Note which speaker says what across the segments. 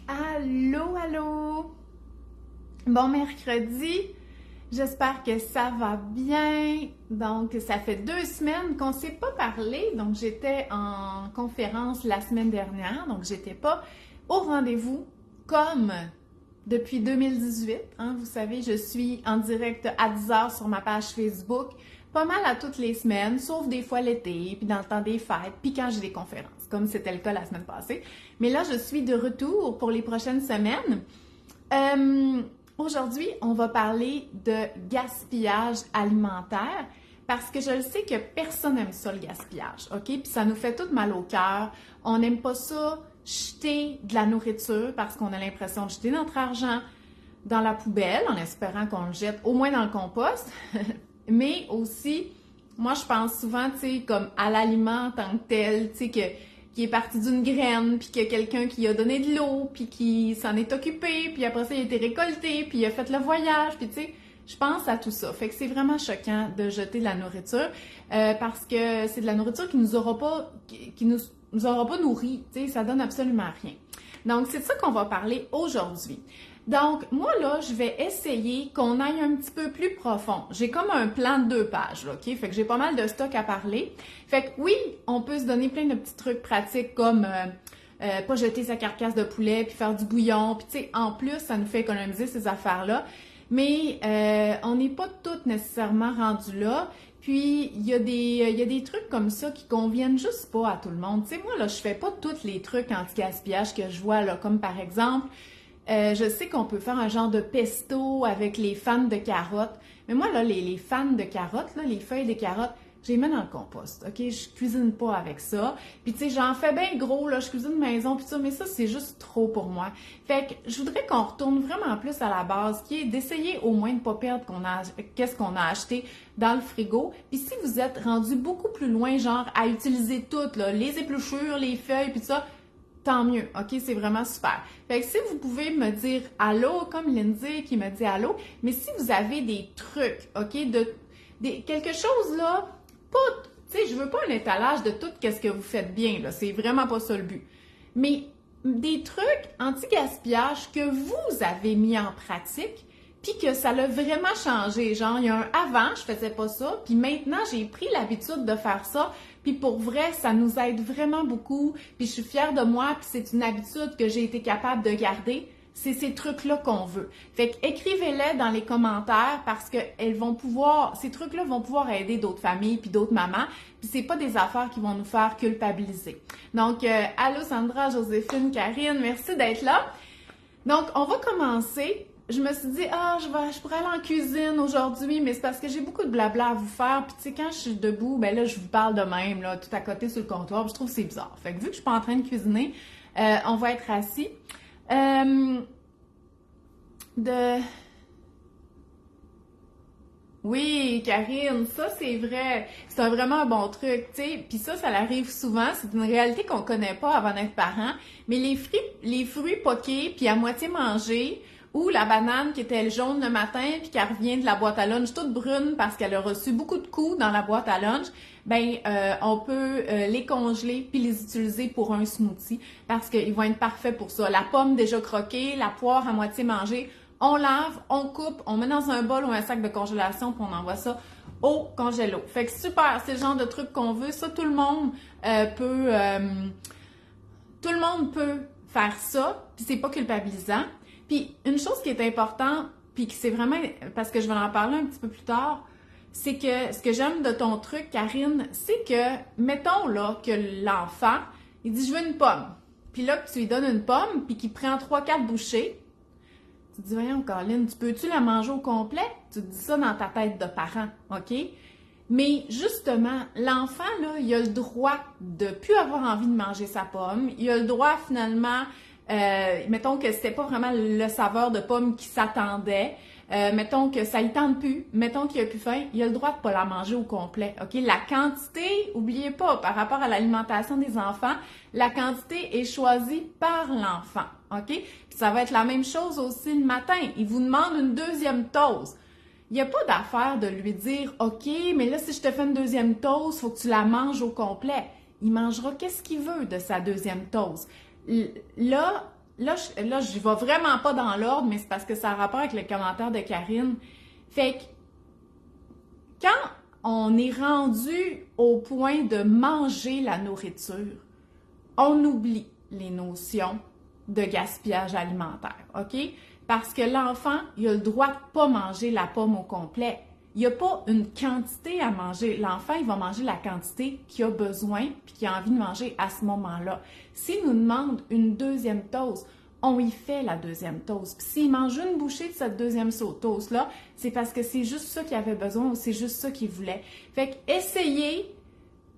Speaker 1: Allô, allô! Bon mercredi, j'espère que ça va bien. Donc, ça fait 2 semaines qu'on ne s'est pas parlé. Donc, j'étais en conférence la semaine dernière. Donc, j'étais pas au rendez-vous comme depuis 2018. Vous savez, je suis en direct à 10h sur ma page Facebook, pas mal à toutes les semaines, sauf des fois l'été, puis dans le temps des fêtes, puis quand j'ai des conférences, comme c'était le cas la semaine passée. Mais là, je suis de retour pour les prochaines semaines. Aujourd'hui, on va parler de gaspillage alimentaire parce que je le sais que personne n'aime ça, le gaspillage, OK? Puis ça nous fait tout mal au cœur. On n'aime pas ça, jeter de la nourriture parce qu'on a l'impression de jeter notre argent dans la poubelle en espérant qu'on le jette au moins dans le compost. Mais aussi, moi, je pense souvent, tu sais, comme à l'aliment en tant que tel, tu sais, qui est parti d'une graine, puis qu'il y a quelqu'un qui a donné de l'eau, puis qui s'en est occupé, puis après ça, il a été récolté, puis il a fait le voyage, puis tu sais, je pense à tout ça. Fait que c'est vraiment choquant de jeter de la nourriture, parce que c'est de la nourriture qui nous aura pas, qui nous aura pas nourris, tu sais, ça donne absolument rien. Donc, c'est de ça qu'on va parler aujourd'hui. Donc, moi, là, je vais essayer qu'on aille un petit peu plus profond. J'ai comme un plan de 2 pages, là, OK? Fait que j'ai pas mal de stock à parler. Fait que oui, on peut se donner plein de petits trucs pratiques comme pas jeter sa carcasse de poulet puis faire du bouillon. Puis, tu sais, en plus, ça nous fait économiser ces affaires-là. Mais on n'est pas toutes nécessairement rendus là. Puis, il y a des trucs comme ça qui conviennent juste pas à tout le monde. Tu sais, moi, là, je fais pas tous les trucs anti-gaspillage que je vois, là, comme par exemple... je sais qu'on peut faire un genre de pesto avec les fans de carottes. Mais moi, là, les fans de carottes, là, les feuilles de carottes, je les mets dans le compost, OK? Je cuisine pas avec ça. Puis, tu sais, j'en fais bien gros, là, je cuisine maison, puis ça, mais ça, c'est juste trop pour moi. Fait que je voudrais qu'on retourne vraiment plus à la base, qui est d'essayer au moins de pas perdre qu'est-ce qu'on a acheté dans le frigo. Puis si vous êtes rendu beaucoup plus loin, genre, à utiliser tout, là, les épluchures, les feuilles, puis ça, tant mieux, OK? C'est vraiment super. Fait que si vous pouvez me dire allô, comme Lindsay qui me dit allô, mais si vous avez des trucs, OK? Quelque chose là, pas, tu sais, je veux pas un étalage de tout ce que vous faites bien, là. C'est vraiment pas ça le but. Mais des trucs anti-gaspillage que vous avez mis en pratique, puis que ça l'a vraiment changé. Genre, il y a un avant, je faisais pas ça, puis maintenant, j'ai pris l'habitude de faire ça, puis pour vrai, ça nous aide vraiment beaucoup, puis je suis fière de moi, puis c'est une habitude que j'ai été capable de garder. C'est ces trucs-là qu'on veut. Fait que écrivez-les dans les commentaires parce que ces trucs-là vont pouvoir aider d'autres familles puis d'autres mamans, puis c'est pas des affaires qui vont nous faire culpabiliser. Donc, allô Sandra, Joséphine, Karine, merci d'être là. Donc, on va commencer. Je me suis dit, je pourrais aller en cuisine aujourd'hui, mais c'est parce que j'ai beaucoup de blabla à vous faire. Puis, tu sais, quand je suis debout, ben là, je vous parle de même, là, tout à côté sur le comptoir. Puis je trouve que c'est bizarre. Fait que vu que je suis pas en train de cuisiner, on va être assis. Oui, Karine, ça c'est vrai. C'est vraiment un bon truc, tu sais. Puis ça arrive souvent. C'est une réalité qu'on connaît pas avant d'être parent. Mais les fruits poqués puis à moitié mangés, ou la banane qui était jaune le matin puis qui revient de la boîte à lunch toute brune parce qu'elle a reçu beaucoup de coups dans la boîte à lunch, on peut les congeler puis les utiliser pour un smoothie parce qu'ils vont être parfaits pour ça. La pomme déjà croquée, la poire à moitié mangée, on lave, on coupe, on met dans un bol ou un sac de congélation puis on envoie ça au congélo. Fait que super, c'est le genre de truc qu'on veut. Ça, tout le monde peut faire ça puis c'est pas culpabilisant. Puis, une chose qui est importante, puis que c'est vraiment, parce que je vais en parler un petit peu plus tard, c'est que ce que j'aime de ton truc, Karine, c'est que, mettons là, que l'enfant, il dit « je veux une pomme ». Puis là, tu lui donnes une pomme, puis qu'il prend 3-4 bouchées. Tu te dis « voyons, Caroline, tu peux-tu la manger au complet? » Tu te dis ça dans ta tête de parent, OK? Mais justement, l'enfant, là, il a le droit de plus avoir envie de manger sa pomme. Il a le droit, finalement... mettons que c'était pas vraiment le saveur de pomme qui s'attendait, mettons que ça y tente plus, mettons qu'il a plus faim, il a le droit de pas la manger au complet, OK? La quantité, oubliez pas, par rapport à l'alimentation des enfants, la quantité est choisie par l'enfant, OK? Puis ça va être la même chose aussi le matin. Il vous demande une deuxième toast. Il n'y a pas d'affaire de lui dire « OK, mais là, si je te fais une deuxième toast, il faut que tu la manges au complet. » Il mangera qu'est-ce qu'il veut de sa deuxième toast. Là, là, je vais vraiment pas dans l'ordre, mais c'est parce que ça a rapport avec le commentaire de Karine. Fait que, quand on est rendu au point de manger la nourriture, on oublie les notions de gaspillage alimentaire, OK? Parce que l'enfant, il a le droit de pas manger la pomme au complet. Il n'y a pas une quantité à manger. L'enfant, il va manger la quantité qu'il a besoin puis qu'il a envie de manger à ce moment-là. S'il nous demande une deuxième toast, on y fait la deuxième toast. Puis s'il mange une bouchée de cette deuxième toast-là, c'est parce que c'est juste ça qu'il avait besoin ou c'est juste ça qu'il voulait. Fait que essayez,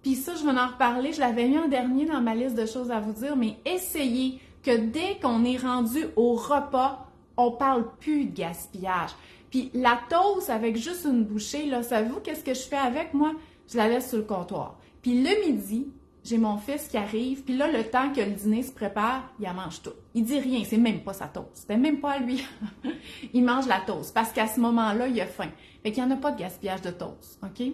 Speaker 1: puis ça, je vais en reparler, je l'avais mis en dernier dans ma liste de choses à vous dire, mais essayez que dès qu'on est rendu au repas, on parle plus de gaspillage. Puis la toast avec juste une bouchée, là, savez-vous qu'est-ce que je fais avec moi? Je la laisse sur le comptoir. Puis le midi, j'ai mon fils qui arrive, puis là, le temps que le dîner se prépare, il en mange tout. Il dit rien, c'est même pas sa toast. C'était même pas à lui. Il mange la toast parce qu'à ce moment-là, il a faim. Fait qu'il n'y en a pas de gaspillage de toast, OK?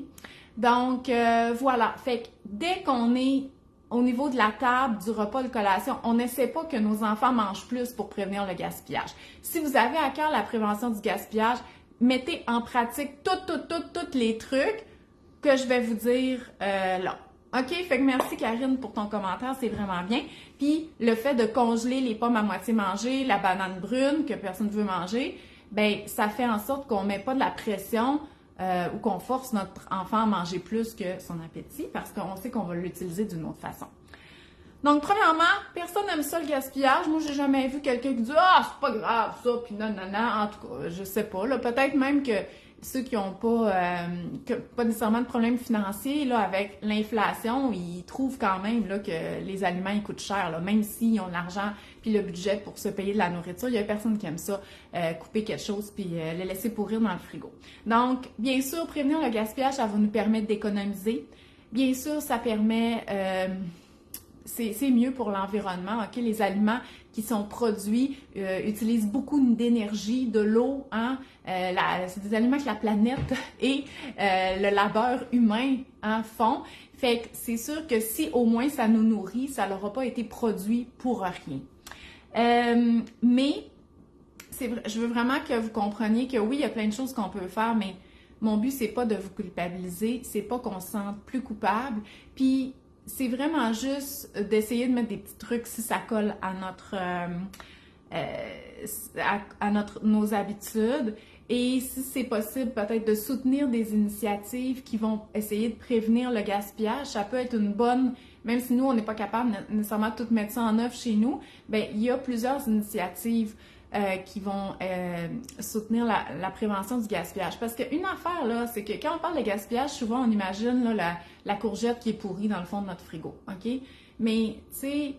Speaker 1: Donc, voilà. Fait que dès qu'on est au niveau de la table, du repas de collation, on n'essaie pas que nos enfants mangent plus pour prévenir le gaspillage. Si vous avez à cœur la prévention du gaspillage, mettez en pratique tous les trucs que je vais vous dire là. OK? Fait que merci Karine pour ton commentaire, c'est vraiment bien. Puis le fait de congeler les pommes à moitié mangées, la banane brune que personne ne veut manger, ben ça fait en sorte qu'on ne met pas de la pression ou qu'on force notre enfant à manger plus que son appétit parce qu'on sait qu'on va l'utiliser d'une autre façon. Donc, premièrement, personne n'aime ça le gaspillage. Moi, j'ai jamais vu quelqu'un qui dit « Ah, c'est pas grave ça », puis non. En tout cas, je sais pas. Là, peut-être même que ceux qui n'ont pas nécessairement de problème financier, là, avec l'inflation, ils trouvent quand même là, que les aliments ils coûtent cher, là, même s'ils ont de l'argent puis le budget pour se payer de la nourriture. Il y a personne qui aime ça, couper quelque chose puis le laisser pourrir dans le frigo. Donc, bien sûr, prévenir le gaspillage, ça va nous permettre d'économiser. Bien sûr, ça permet... c'est mieux pour l'environnement, OK? Les aliments qui sont produits utilisent beaucoup d'énergie, de l'eau, hein? C'est des aliments que la planète et le labeur humain font. Fait que c'est sûr que si au moins ça nous nourrit, ça n'aura pas été produit pour rien. Mais je veux vraiment que vous compreniez que oui, il y a plein de choses qu'on peut faire, mais mon but, c'est pas de vous culpabiliser, c'est pas qu'on se sente plus coupable. Puis, c'est vraiment juste d'essayer de mettre des petits trucs si ça colle à nos habitudes. Et si c'est possible, peut-être de soutenir des initiatives qui vont essayer de prévenir le gaspillage. Ça peut être une bonne, même si nous, on n'est pas capable nécessairement de tout mettre ça en œuvre chez nous, bien, il y a plusieurs initiatives qui vont soutenir la prévention du gaspillage. Parce qu'une affaire, là, c'est que quand on parle de gaspillage, souvent, on imagine là, la courgette qui est pourrie dans le fond de notre frigo, OK? Mais, tu sais,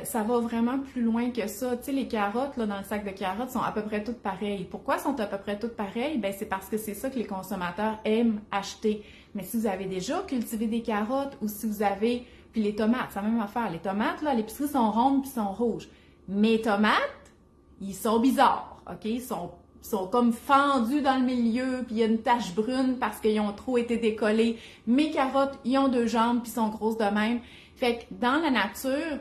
Speaker 1: ça va vraiment plus loin que ça. Tu sais, les carottes, là, dans le sac de carottes, sont à peu près toutes pareilles. Pourquoi sont à peu près toutes pareilles? Ben, c'est parce que c'est ça que les consommateurs aiment acheter. Mais si vous avez déjà cultivé des carottes ou si vous avez... Puis les tomates, c'est la même affaire. Les tomates, là, à l'épicerie, sont rondes puis sont rouges. Mes tomates, ils sont bizarres, OK? Ils sont comme fendus dans le milieu, puis il y a une tache brune parce qu'ils ont trop été décollés. Mes carottes, ils ont 2 jambes, puis sont grosses de même. Fait que dans la nature,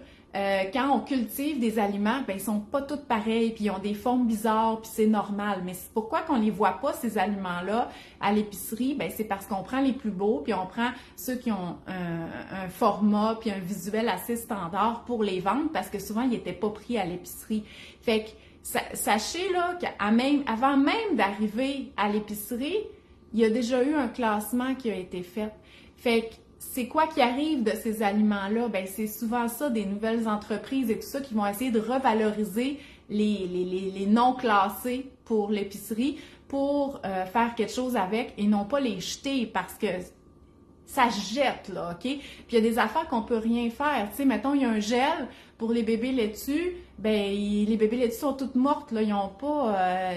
Speaker 1: quand on cultive des aliments, ben ils sont pas tous pareils, puis ils ont des formes bizarres, puis c'est normal. Mais c'est pourquoi qu'on les voit pas, ces aliments-là, à l'épicerie? Ben c'est parce qu'on prend les plus beaux, puis on prend ceux qui ont un format, puis un visuel assez standard pour les vendre, parce que souvent, ils n'étaient pas pris à l'épicerie. Fait que sachez là qu'avant même d'arriver à l'épicerie, il y a déjà eu un classement qui a été fait. Fait que c'est quoi qui arrive de ces aliments-là? Ben c'est souvent ça, des nouvelles entreprises et tout ça qui vont essayer de revaloriser les non classés pour l'épicerie pour faire quelque chose avec et non pas les jeter parce que ça se jette, là, OK? Puis il y a des affaires qu'on peut rien faire. Tu sais, mettons, il y a un gel pour les bébés laitues, ben les bébés laitues sont toutes mortes, là, ils ont pas...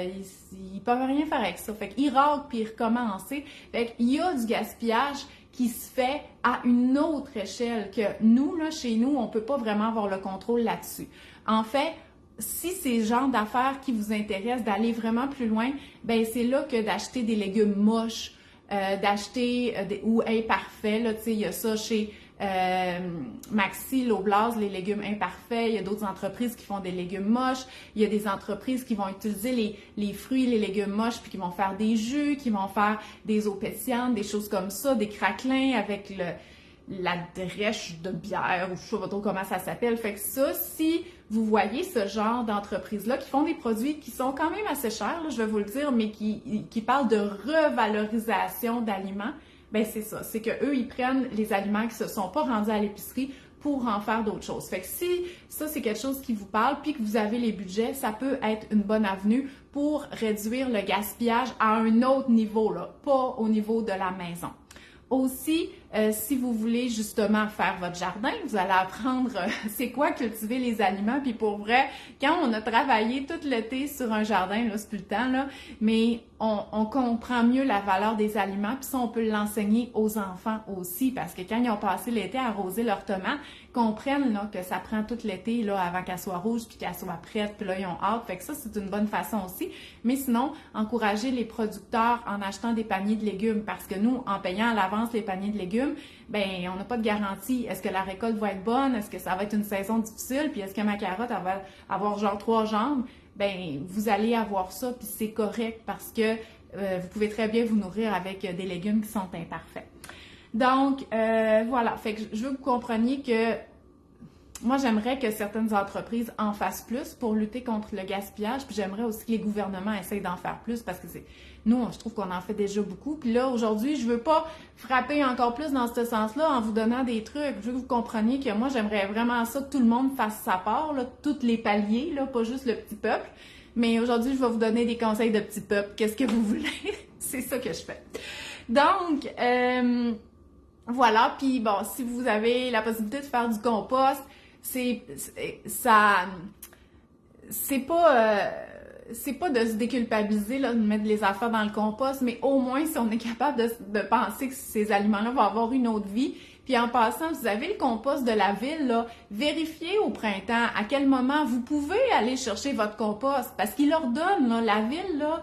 Speaker 1: ils peuvent rien faire avec ça. Fait qu'ils raquent puis ils recommencent. Fait qu'il y a du gaspillage qui se fait à une autre échelle que nous, là, chez nous, on peut pas vraiment avoir le contrôle là-dessus. En fait, si c'est le genre d'affaires qui vous intéresse, d'aller vraiment plus loin, ben c'est là que d'acheter des légumes moches, d'acheter ou imparfaits, là, tu sais, il y a ça chez Maxi, Loblaws, les légumes imparfaits. Il y a d'autres entreprises qui font des légumes moches. Il y a des entreprises qui vont utiliser les fruits, les légumes moches, puis qui vont faire des jus, qui vont faire des eaux pétillantes, des choses comme ça, des craquelins avec la drèche de bière, ou je sais pas trop comment ça s'appelle. Fait que ça, si vous voyez ce genre d'entreprise-là qui font des produits qui sont quand même assez chers, là, je vais vous le dire, mais qui parlent de revalorisation d'aliments, ben c'est ça. C'est que eux, ils prennent les aliments qui se sont pas rendus à l'épicerie pour en faire d'autres choses. Fait que si ça, c'est quelque chose qui vous parle, puis que vous avez les budgets, ça peut être une bonne avenue pour réduire le gaspillage à un autre niveau, là, pas au niveau de la maison. Aussi, si vous voulez justement faire votre jardin, vous allez apprendre c'est quoi cultiver les aliments. Puis pour vrai, quand on a travaillé tout l'été sur un jardin, là, c'est plus le temps, là, mais on comprend mieux la valeur des aliments. Puis ça, on peut l'enseigner aux enfants aussi, parce que quand ils ont passé l'été à arroser leurs tomates, comprennent là, que ça prend tout l'été là, avant qu'elle soit rouge puis qu'elle soit prête, puis là, ils ont hâte. Fait que ça, c'est une bonne façon aussi. Mais sinon, encourager les producteurs en achetant des paniers de légumes, parce que nous, en payant à l'avance les paniers de légumes, ben on n'a pas de garantie. Est-ce que la récolte va être bonne? Est-ce que ça va être une saison difficile? Puis est-ce que ma carotte, elle va avoir genre 3 jambes? Ben vous allez avoir ça, puis c'est correct parce que vous pouvez très bien vous nourrir avec des légumes qui sont imparfaits. Donc, voilà. Fait que je veux que vous compreniez que moi, j'aimerais que certaines entreprises en fassent plus pour lutter contre le gaspillage, puis j'aimerais aussi que les gouvernements essayent d'en faire plus parce que nous, je trouve qu'on en fait déjà beaucoup. Puis là, aujourd'hui, je veux pas frapper encore plus dans ce sens-là en vous donnant des trucs. Je veux que vous compreniez que moi, j'aimerais vraiment ça que tout le monde fasse sa part, là, tous les paliers, là, pas juste le petit peuple. Mais aujourd'hui, je vais vous donner des conseils de petit peuple. Qu'est-ce que vous voulez? C'est ça que je fais. Donc, voilà. Puis bon, si vous avez la possibilité de faire du compost, c'est pas de se déculpabiliser là, de mettre les affaires dans le compost, mais au moins si on est capable de penser que ces aliments-là vont avoir une autre vie. Puis en passant, vous avez le compost de la ville, là, vérifiez au printemps à quel moment vous pouvez aller chercher votre compost, parce qu'il leur donne, là, la ville, là,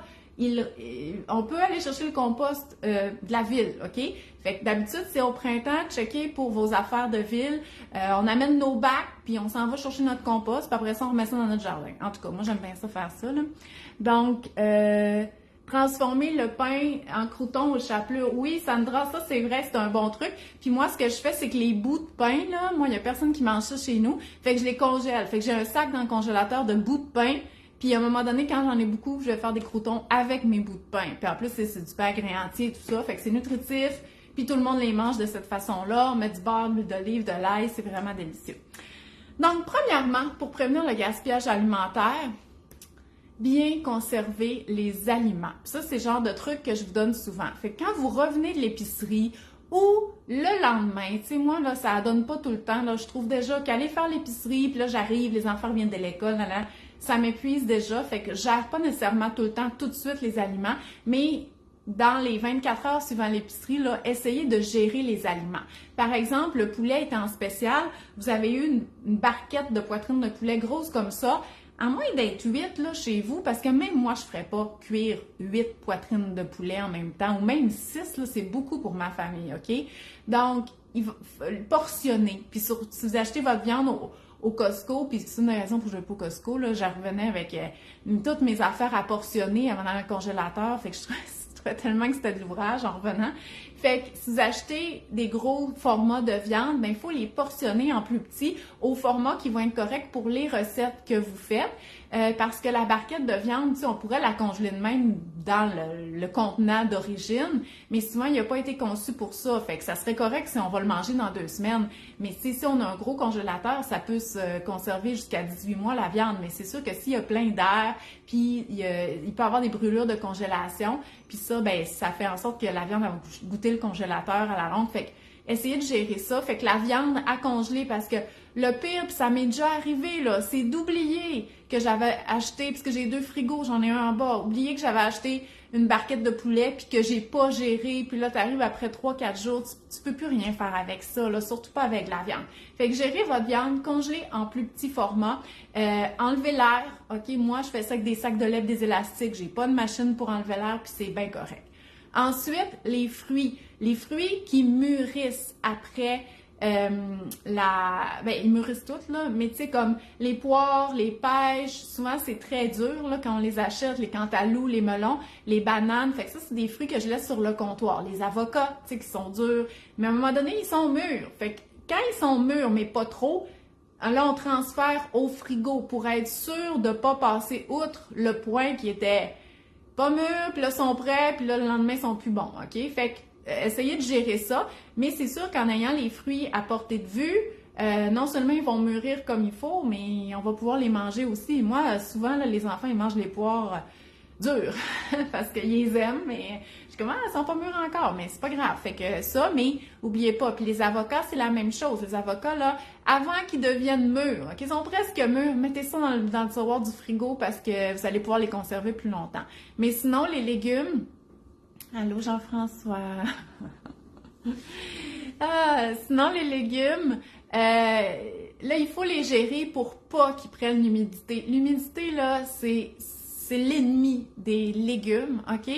Speaker 1: on peut aller chercher le compost de la ville, OK? Fait que d'habitude, c'est au printemps, checker pour vos affaires de ville. On amène nos bacs, puis on s'en va chercher notre compost, puis après ça, on remet ça dans notre jardin. En tout cas, moi, j'aime bien ça faire ça, là. Donc, transformer le pain en croûtons ou chapelure. Oui, Sandra, ça, c'est vrai, c'est un bon truc. Puis moi, ce que je fais, c'est que les bouts de pain, là, moi, il y a personne qui mange ça chez nous. Fait que je les congèle. Fait que j'ai un sac dans le congélateur de bouts de pain. Puis à un moment donné, quand j'en ai beaucoup, je vais faire des croûtons avec mes bouts de pain. Puis en plus, c'est du pain grain entier et tout ça. Fait que c'est nutritif. Puis tout le monde les mange de cette façon-là. On met du beurre, de l'huile d'olive, de l'ail. C'est vraiment délicieux. Donc, premièrement, pour prévenir le gaspillage alimentaire, bien conserver les aliments. Puis ça, c'est le genre de truc que je vous donne souvent. Fait que quand vous revenez de l'épicerie ou le lendemain, tu sais, moi, là, ça donne pas tout le temps. Là, je trouve déjà qu'aller faire l'épicerie, puis là, j'arrive, les enfants viennent de l'école, là, ça m'épuise déjà. Fait que je gère pas nécessairement tout le temps, tout de suite, les aliments, mais dans les 24 heures suivant l'épicerie, là, essayez de gérer les aliments. Par exemple, le poulet est en spécial. Vous avez eu une barquette de poitrine de poulet grosse comme ça. À moins d'être 8 là, chez vous, parce que même moi, je ne ferais pas cuire 8 poitrines de poulet en même temps, ou même 6, là, c'est beaucoup pour ma famille, OK? Donc, il va portionner. Puis si vous achetez votre viande au Costco, puis c'est une raison pour que je ne vais pas au Costco, là, j'en revenais avec toutes mes affaires à portionner avant dans le congélateur, fait que je trouvais tellement que c'était de l'ouvrage en revenant. Fait que si vous achetez des gros formats de viande, ben il faut les portionner en plus petits au format qui vont être corrects pour les recettes que vous faites. Parce que la barquette de viande, tu sais, on pourrait la congeler de même dans le contenant d'origine, mais souvent, il n'a pas été conçu pour ça. Fait que ça serait correct si on va le manger dans 2 semaines. Mais si on a un gros congélateur, ça peut se conserver jusqu'à 18 mois la viande. Mais c'est sûr que s'il y a plein d'air, puis il peut y avoir des brûlures de congélation, puis ça, ben ça fait en sorte que la viande va goûter le congélateur à la longue. Fait que essayez de gérer ça. Fait que la viande à congeler, parce que le pire, puis ça m'est déjà arrivé, là, c'est d'oublier que j'avais acheté, puisque j'ai 2 frigos, j'en ai un en bas, oublier que j'avais acheté une barquette de poulet, puis que j'ai pas géré, puis là, t'arrives après 3-4 jours, tu peux plus rien faire avec ça, là, surtout pas avec la viande. Fait que gérez votre viande, congelez en plus petit format, enlevez l'air, OK, moi, je fais ça avec des sacs de lait, des élastiques, j'ai pas de machine pour enlever l'air, puis c'est bien correct. Ensuite, les fruits qui mûrissent après ils mûrissent toutes, là, mais tu sais, comme les poires, les pêches, souvent c'est très dur, là, quand on les achète, les cantaloupes, les melons, les bananes, fait que ça, c'est des fruits que je laisse sur le comptoir. Les avocats, tu sais, qui sont durs, mais à un moment donné, ils sont mûrs. Fait que quand ils sont mûrs, mais pas trop, là, on transfère au frigo pour être sûr de pas passer outre le point qui était pas mûr, puis là, sont prêts, puis là, le lendemain, ils sont plus bons, OK? Fait que, essayez de gérer ça, mais c'est sûr qu'en ayant les fruits à portée de vue, non seulement ils vont mûrir comme il faut, mais on va pouvoir les manger aussi. Moi, souvent, là, les enfants, ils mangent les poires dures, parce qu'ils les aiment, mais je suis comme, ah, elles sont pas mûres encore, mais c'est pas grave. Fait que ça, mais oubliez pas, puis les avocats, c'est la même chose. Les avocats, là, avant qu'ils deviennent mûrs, qu'ils sont presque mûrs, mettez ça dans le tiroir du frigo parce que vous allez pouvoir les conserver plus longtemps. Mais sinon, les légumes... Allô, Jean-François? Sinon, les légumes, là, il faut les gérer pour pas qu'ils prennent l'humidité. L'humidité, là, c'est l'ennemi des légumes, OK?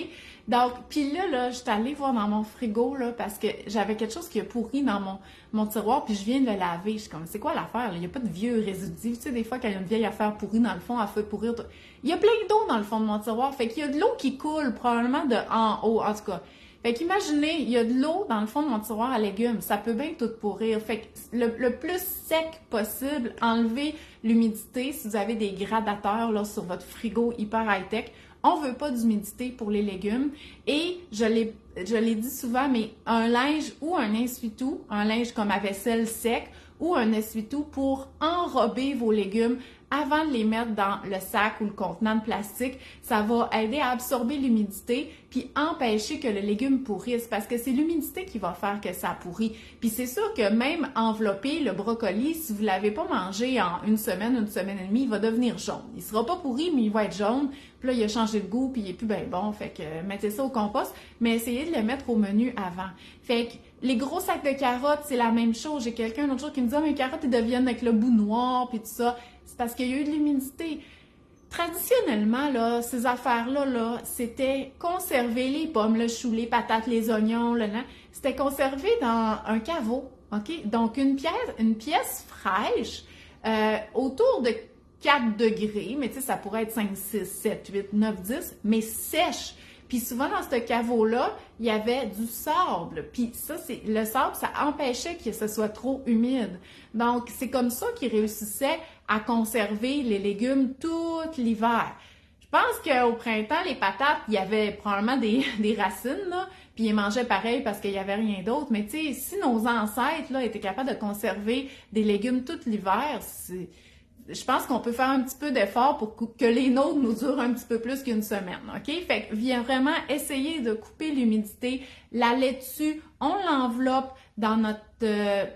Speaker 1: Donc, puis là, je suis allée voir dans mon frigo, là, parce que j'avais quelque chose qui a pourri dans mon tiroir, puis je viens de le laver. Je suis comme, c'est quoi l'affaire, là? Il n'y a pas de vieux résidus. Tu sais, des fois, quand il y a une vieille affaire pourrie dans le fond, elle fait pourrir. Il y a plein d'eau dans le fond de mon tiroir. Fait qu'il y a de l'eau qui coule, probablement de en haut, en tout cas. Fait qu'imaginez, il y a de l'eau dans le fond de mon tiroir à légumes. Ça peut bien tout pourrir. Fait que le plus sec possible, enlevez l'humidité si vous avez des gradateurs là, sur votre frigo hyper high-tech. On veut pas d'humidité pour les légumes. Et je l'ai dit souvent, mais un linge ou un essuie-tout, un linge comme à vaisselle sec ou un essuie-tout pour enrober vos légumes avant de les mettre dans le sac ou le contenant de plastique, ça va aider à absorber l'humidité puis empêcher que le légume pourrisse parce que c'est l'humidité qui va faire que ça pourrit. Puis c'est sûr que même envelopper le brocoli, si vous l'avez pas mangé en une semaine et demie, il va devenir jaune. Il sera pas pourri, mais il va être jaune. Puis là, il a changé de goût puis il est plus bien bon. Fait que mettez ça au compost, mais essayez de le mettre au menu avant. Fait que les gros sacs de carottes, c'est la même chose. J'ai quelqu'un l'autre jour qui me dit « Ah, mes carottes, elles deviennent avec le bout noir puis tout ça. » C'est parce qu'il y a eu de l'humidité. Traditionnellement, là, ces affaires-là, là, c'était conserver les pommes, le chou, les patates, les oignons, c'était conservé dans un caveau, OK? Donc, une pièce fraîche, autour de 4 degrés, mais tu sais, ça pourrait être 5, 6, 7, 8, 9, 10, mais sèche. Puis souvent, dans ce caveau-là, il y avait du sable. Puis ça, le sable, ça empêchait que ce soit trop humide. Donc, c'est comme ça qu'ils réussissaient à conserver les légumes tout l'hiver. Je pense qu'au printemps, les patates, il y avait probablement des racines, là, puis ils mangeaient pareil parce qu'il n'y avait rien d'autre. Mais tu sais, si nos ancêtres, là, étaient capables de conserver des légumes tout l'hiver, je pense qu'on peut faire un petit peu d'effort pour que les nôtres nous durent un petit peu plus qu'une semaine, OK? Fait que viens vraiment essayer de couper l'humidité. La laitue, on l'enveloppe dans notre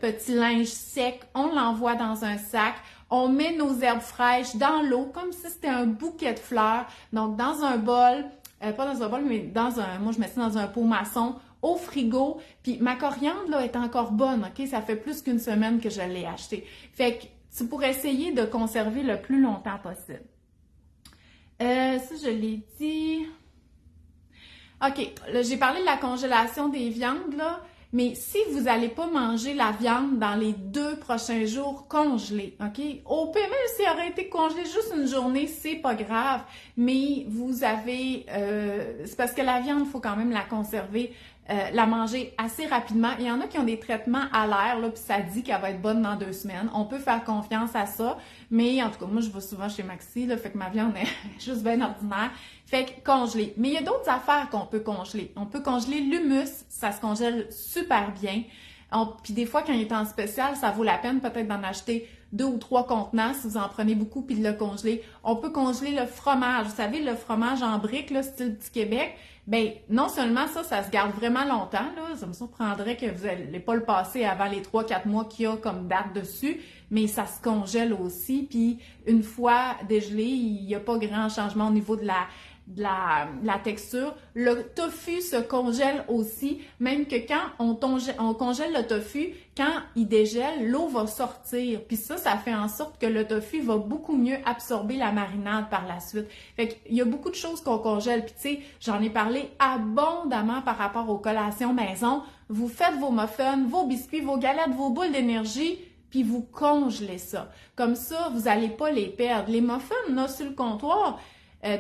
Speaker 1: petit linge sec, on l'envoie dans un sac, on met nos herbes fraîches dans l'eau comme si c'était un bouquet de fleurs. Donc, dans un bol, pas dans un bol, mais moi je mets ça dans un pot maçon, au frigo, puis ma coriandre, là, est encore bonne, OK? Ça fait plus qu'une semaine que je l'ai achetée. Fait que c'est pour essayer de conserver le plus longtemps possible. Ça, je l'ai dit. OK, là, j'ai parlé de la congélation des viandes, là, mais si vous n'allez pas manger la viande dans les 2 prochains jours, congelée, OK? Au pire, même si elle aurait été congelée juste une journée, c'est pas grave, mais vous avez... c'est parce que la viande, il faut quand même la conserver, la manger assez rapidement. Il y en a qui ont des traitements à l'air, là, puis ça dit qu'elle va être bonne dans 2 semaines. On peut faire confiance à ça, mais en tout cas, moi, je vais souvent chez Maxi, là, fait que ma viande est juste bien ordinaire. Fait que congeler. Mais il y a d'autres affaires qu'on peut congeler. On peut congeler l'humus, ça se congèle super bien. Puis des fois, quand il est en spécial, ça vaut la peine peut-être d'en acheter 2 ou 3 contenants si vous en prenez beaucoup puis de le congeler. On peut congeler le fromage. Vous savez, le fromage en briques, là, style du Québec, ben non seulement ça se garde vraiment longtemps, là, ça me surprendrait que vous n'allez pas le passer avant les 3-4 mois qu'il y a comme date dessus, mais ça se congèle aussi, puis une fois dégelé, il n'y a pas grand changement au niveau de de la texture. Le tofu se congèle aussi, même que quand on congèle le tofu, quand il dégèle, l'eau va sortir. Puis ça fait en sorte que le tofu va beaucoup mieux absorber la marinade par la suite. Fait qu'il y a beaucoup de choses qu'on congèle. Puis tu sais, j'en ai parlé abondamment par rapport aux collations maison. Vous faites vos muffins, vos biscuits, vos galettes, vos boules d'énergie, puis vous congelez ça. Comme ça, vous n'allez pas les perdre. Les muffins, là, sur le comptoir,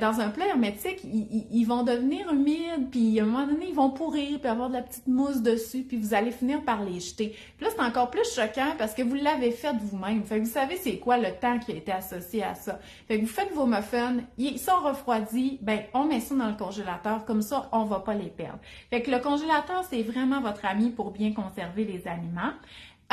Speaker 1: dans un plat hermétique, ils vont devenir humides, puis à un moment donné, ils vont pourrir, puis avoir de la petite mousse dessus, puis vous allez finir par les jeter. Puis là, c'est encore plus choquant parce que vous l'avez fait vous-même. Fait que vous savez c'est quoi le temps qui a été associé à ça. Fait que vous faites vos muffins, ils sont refroidis, ben on met ça dans le congélateur, comme ça, on va pas les perdre. Fait que le congélateur, c'est vraiment votre ami pour bien conserver les aliments.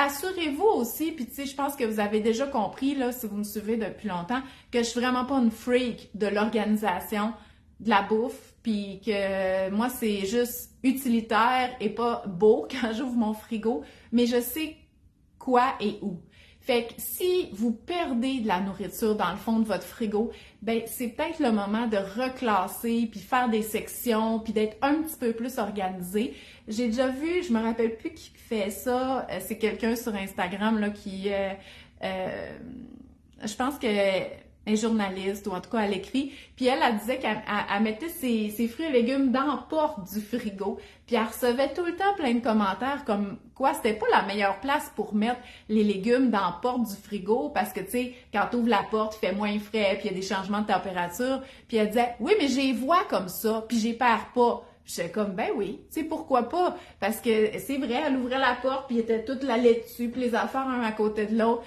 Speaker 1: Assurez-vous aussi, puis tu sais, je pense que vous avez déjà compris, là, si vous me suivez depuis longtemps, que je suis vraiment pas une freak de l'organisation de la bouffe, puis que moi, c'est juste utilitaire et pas beau quand j'ouvre mon frigo, mais je sais quoi et où. Fait que si vous perdez de la nourriture dans le fond de votre frigo, ben c'est peut-être le moment de reclasser, puis faire des sections, puis d'être un petit peu plus organisé. J'ai déjà vu, je me rappelle plus qui fait ça, c'est quelqu'un sur Instagram là qui, je pense que est journaliste ou en tout cas elle écrit, puis elle disait qu'elle mettait ses fruits et légumes dans la porte du frigo, puis elle recevait tout le temps plein de commentaires comme quoi c'était pas la meilleure place pour mettre les légumes dans la porte du frigo parce que tu sais quand tu ouvres la porte il fait moins frais puis il y a des changements de température, puis elle disait oui mais j'ai vois comme ça puis j'ai perds pas. J'étais comme, ben oui, tu sais, pourquoi pas? Parce que c'est vrai, elle ouvrait la porte, puis il était toute la laitue, puis les affaires un à côté de l'autre.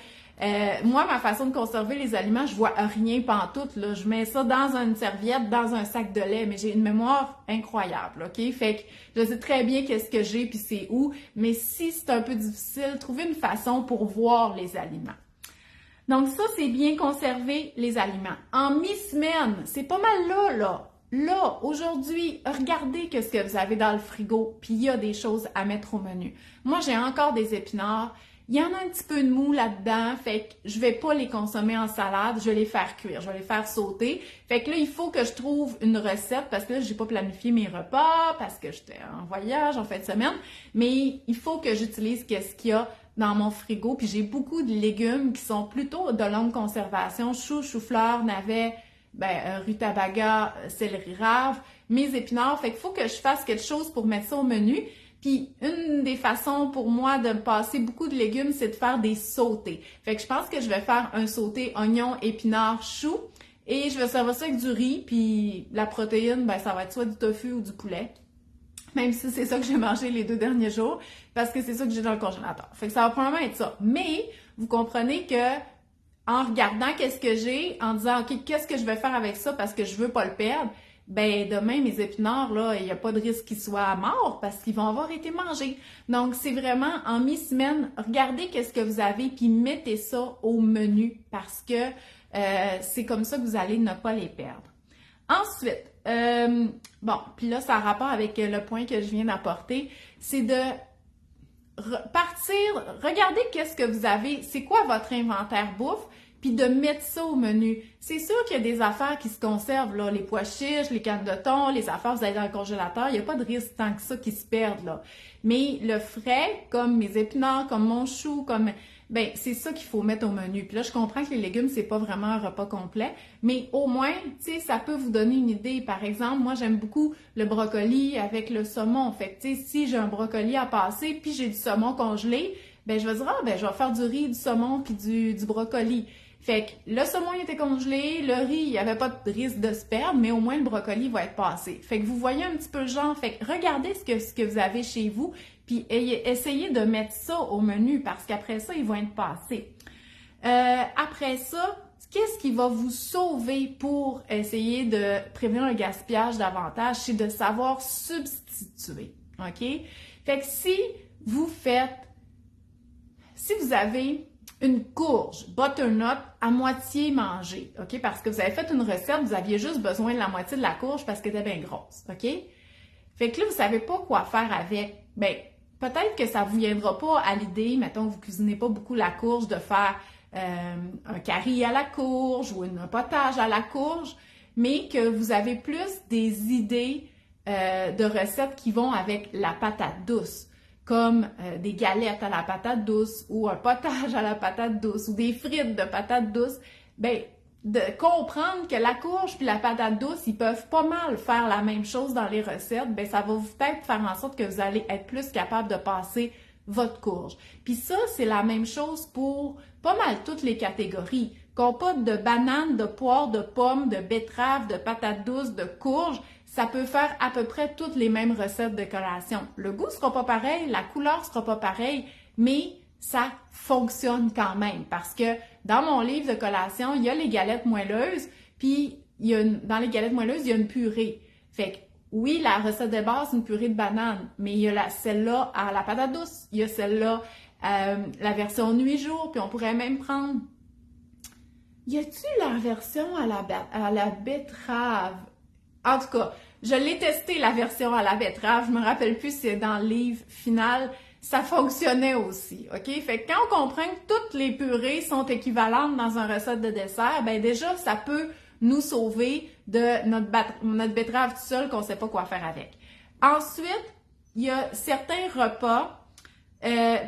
Speaker 1: Moi, ma façon de conserver les aliments, je vois rien pantoute, là. Je mets ça dans une serviette, dans un sac de lait, mais j'ai une mémoire incroyable, OK? Fait que je sais très bien qu'est-ce que j'ai, puis c'est où. Mais si c'est un peu difficile, trouvez une façon pour voir les aliments. Donc ça, c'est bien conserver les aliments. En mi-semaine, c'est pas mal là. Là, aujourd'hui, regardez ce que vous avez dans le frigo, puis il y a des choses à mettre au menu. Moi, j'ai encore des épinards. Il y en a un petit peu de mou là-dedans, fait que je vais pas les consommer en salade, je vais les faire cuire, je vais les faire sauter. Fait que là, il faut que je trouve une recette, parce que là, j'ai pas planifié mes repas, parce que j'étais en voyage en fin de semaine, mais il faut que j'utilise ce qu'il y a dans mon frigo, puis j'ai beaucoup de légumes qui sont plutôt de longue conservation, choux, chou-fleur, navets, rutabaga, céleri rave, mes épinards. Fait qu'il faut que je fasse quelque chose pour mettre ça au menu. Puis une des façons pour moi de passer beaucoup de légumes, c'est de faire des sautés. Fait que je pense que je vais faire un sauté oignon, épinards, choux. Et je vais servir ça avec du riz. Puis la protéine, ça va être soit du tofu ou du poulet. Même si c'est ça que j'ai mangé les 2 derniers jours. Parce que c'est ça que j'ai dans le congélateur. Fait que ça va probablement être ça. Mais vous comprenez que en regardant qu'est-ce que j'ai, en disant, OK, qu'est-ce que je vais faire avec ça parce que je veux pas le perdre, ben demain, mes épinards, là, il n'y a pas de risque qu'ils soient morts parce qu'ils vont avoir été mangés. Donc, c'est vraiment en mi-semaine, regardez qu'est-ce que vous avez puis mettez ça au menu parce que c'est comme ça que vous allez ne pas les perdre. Ensuite, puis là, ça a rapport avec le point que je viens d'apporter, c'est de regardez qu'est-ce que vous avez, c'est quoi votre inventaire bouffe, puis de mettre ça au menu. C'est sûr qu'il y a des affaires qui se conservent, là, les pois chiches, les cannes de thon, les affaires que vous avez dans le congélateur, il n'y a pas de risque tant que ça qui se perdent, là. Mais le frais, comme mes épinards, comme mon chou, c'est ça qu'il faut mettre au menu. Puis là, je comprends que les légumes, c'est pas vraiment un repas complet, mais au moins, tu sais, ça peut vous donner une idée. Par exemple, moi, j'aime beaucoup le brocoli avec le saumon. Fait que, tu sais, si j'ai un brocoli à passer, puis j'ai du saumon congelé, je vais dire, je vais faire du riz, du saumon, puis du brocoli. Fait que le saumon il était congelé, le riz, il n'y avait pas de risque de se perdre, mais au moins le brocoli va être passé. Fait que vous voyez un petit peu le genre. Fait que regardez ce que vous avez chez vous, puis essayez de mettre ça au menu parce qu'après ça, ils vont être passés. Après ça, qu'est-ce qui va vous sauver pour essayer de prévenir le gaspillage davantage? C'est de savoir substituer, OK? Fait que si vous avez une courge butternut à moitié mangée, OK? Parce que vous avez fait une recette, vous aviez juste besoin de la moitié de la courge parce qu'elle était bien grosse, OK? Fait que là, vous savez pas quoi faire avec. Peut-être que ça vous viendra pas à l'idée, mettons que vous cuisinez pas beaucoup la courge, de faire un curry à la courge ou un potage à la courge. mais que vous avez plus des idées de recettes qui vont avec la patate douce, comme des galettes à la patate douce ou un potage à la patate douce ou des frites de patate douce, ben de comprendre que la courge puis la patate douce, ils peuvent pas mal faire la même chose dans les recettes, ben ça va peut-être faire en sorte que vous allez être plus capable de passer votre courge. Puis ça, c'est la même chose pour pas mal toutes les catégories. Compote de bananes, de poires, de pommes, de betteraves, de patates douces, de courges, ça peut faire à peu près toutes les mêmes recettes de collation. Le goût sera pas pareil, la couleur sera pas pareille, mais ça fonctionne quand même parce que dans mon livre de collation, il y a les galettes moelleuses, puis dans les galettes moelleuses, il y a une purée. Fait que oui, la recette de base, c'est une purée de banane, mais il y a celle-là à la patate douce, il y a celle-là, la version nuit jour, puis on pourrait même prendre... Y a-tu la version à la betterave? En tout cas, je l'ai testé, la version à la betterave, je me rappelle plus si c'est dans le livre final, ça fonctionnait aussi, OK? Fait que quand on comprend que toutes les purées sont équivalentes dans une recette de dessert, ben déjà, ça peut nous sauver de notre betterave tout seul qu'on ne sait pas quoi faire avec. Ensuite, il y a certains repas,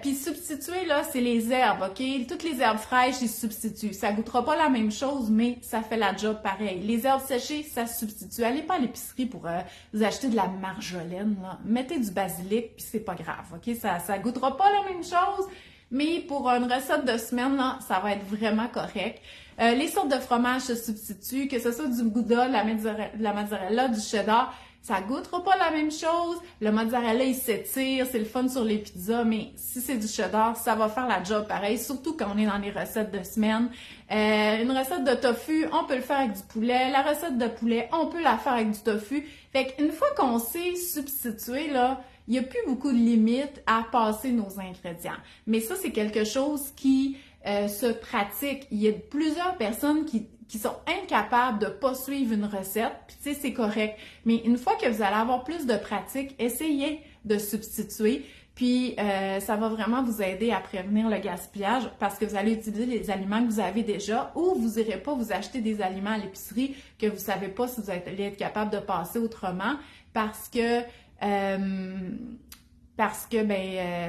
Speaker 1: puis substituer, là, c'est les herbes, OK? Toutes les herbes fraîches, ils substituent. Ça goûtera pas la même chose, mais ça fait la job pareil. Les herbes séchées, ça substitue. Allez pas à l'épicerie pour vous acheter de la marjolaine, là. Mettez du basilic, puis c'est pas grave, OK? Ça goûtera pas la même chose, mais pour une recette de semaine, là, ça va être vraiment correct. Les sortes de fromages se substituent, que ce soit du Gouda, de la mozzarella, du cheddar, ça goûtera pas la même chose. Le mozzarella, il s'étire, c'est le fun sur les pizzas, mais si c'est du cheddar, ça va faire la job pareil, surtout quand on est dans les recettes de semaine. Une recette de tofu, on peut le faire avec du poulet. La recette de poulet, on peut la faire avec du tofu. Fait qu'une fois qu'on sait substituer, là, il n'y a plus beaucoup de limites à passer nos ingrédients. Mais ça, c'est quelque chose qui se pratique. Il y a plusieurs personnes qui sont incapables de pas suivre une recette, puis tu sais, c'est correct. Mais une fois que vous allez avoir plus de pratique, essayez de substituer, puis ça va vraiment vous aider à prévenir le gaspillage parce que vous allez utiliser les aliments que vous avez déjà ou vous n'irez pas vous acheter des aliments à l'épicerie que vous savez pas si vous allez être capable de passer autrement parce que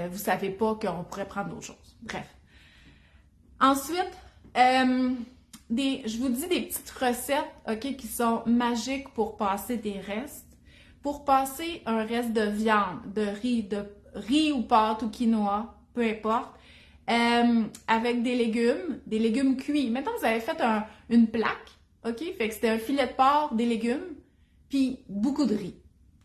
Speaker 1: vous savez pas qu'on pourrait prendre d'autres choses. Bref. Ensuite, je vous dis des petites recettes, OK, qui sont magiques pour passer des restes. Pour passer un reste de viande, de riz ou pâte ou quinoa, peu importe, avec des légumes cuits. Mettons que vous avez fait une plaque, OK? Fait que c'était un filet de porc, des légumes, puis beaucoup de riz,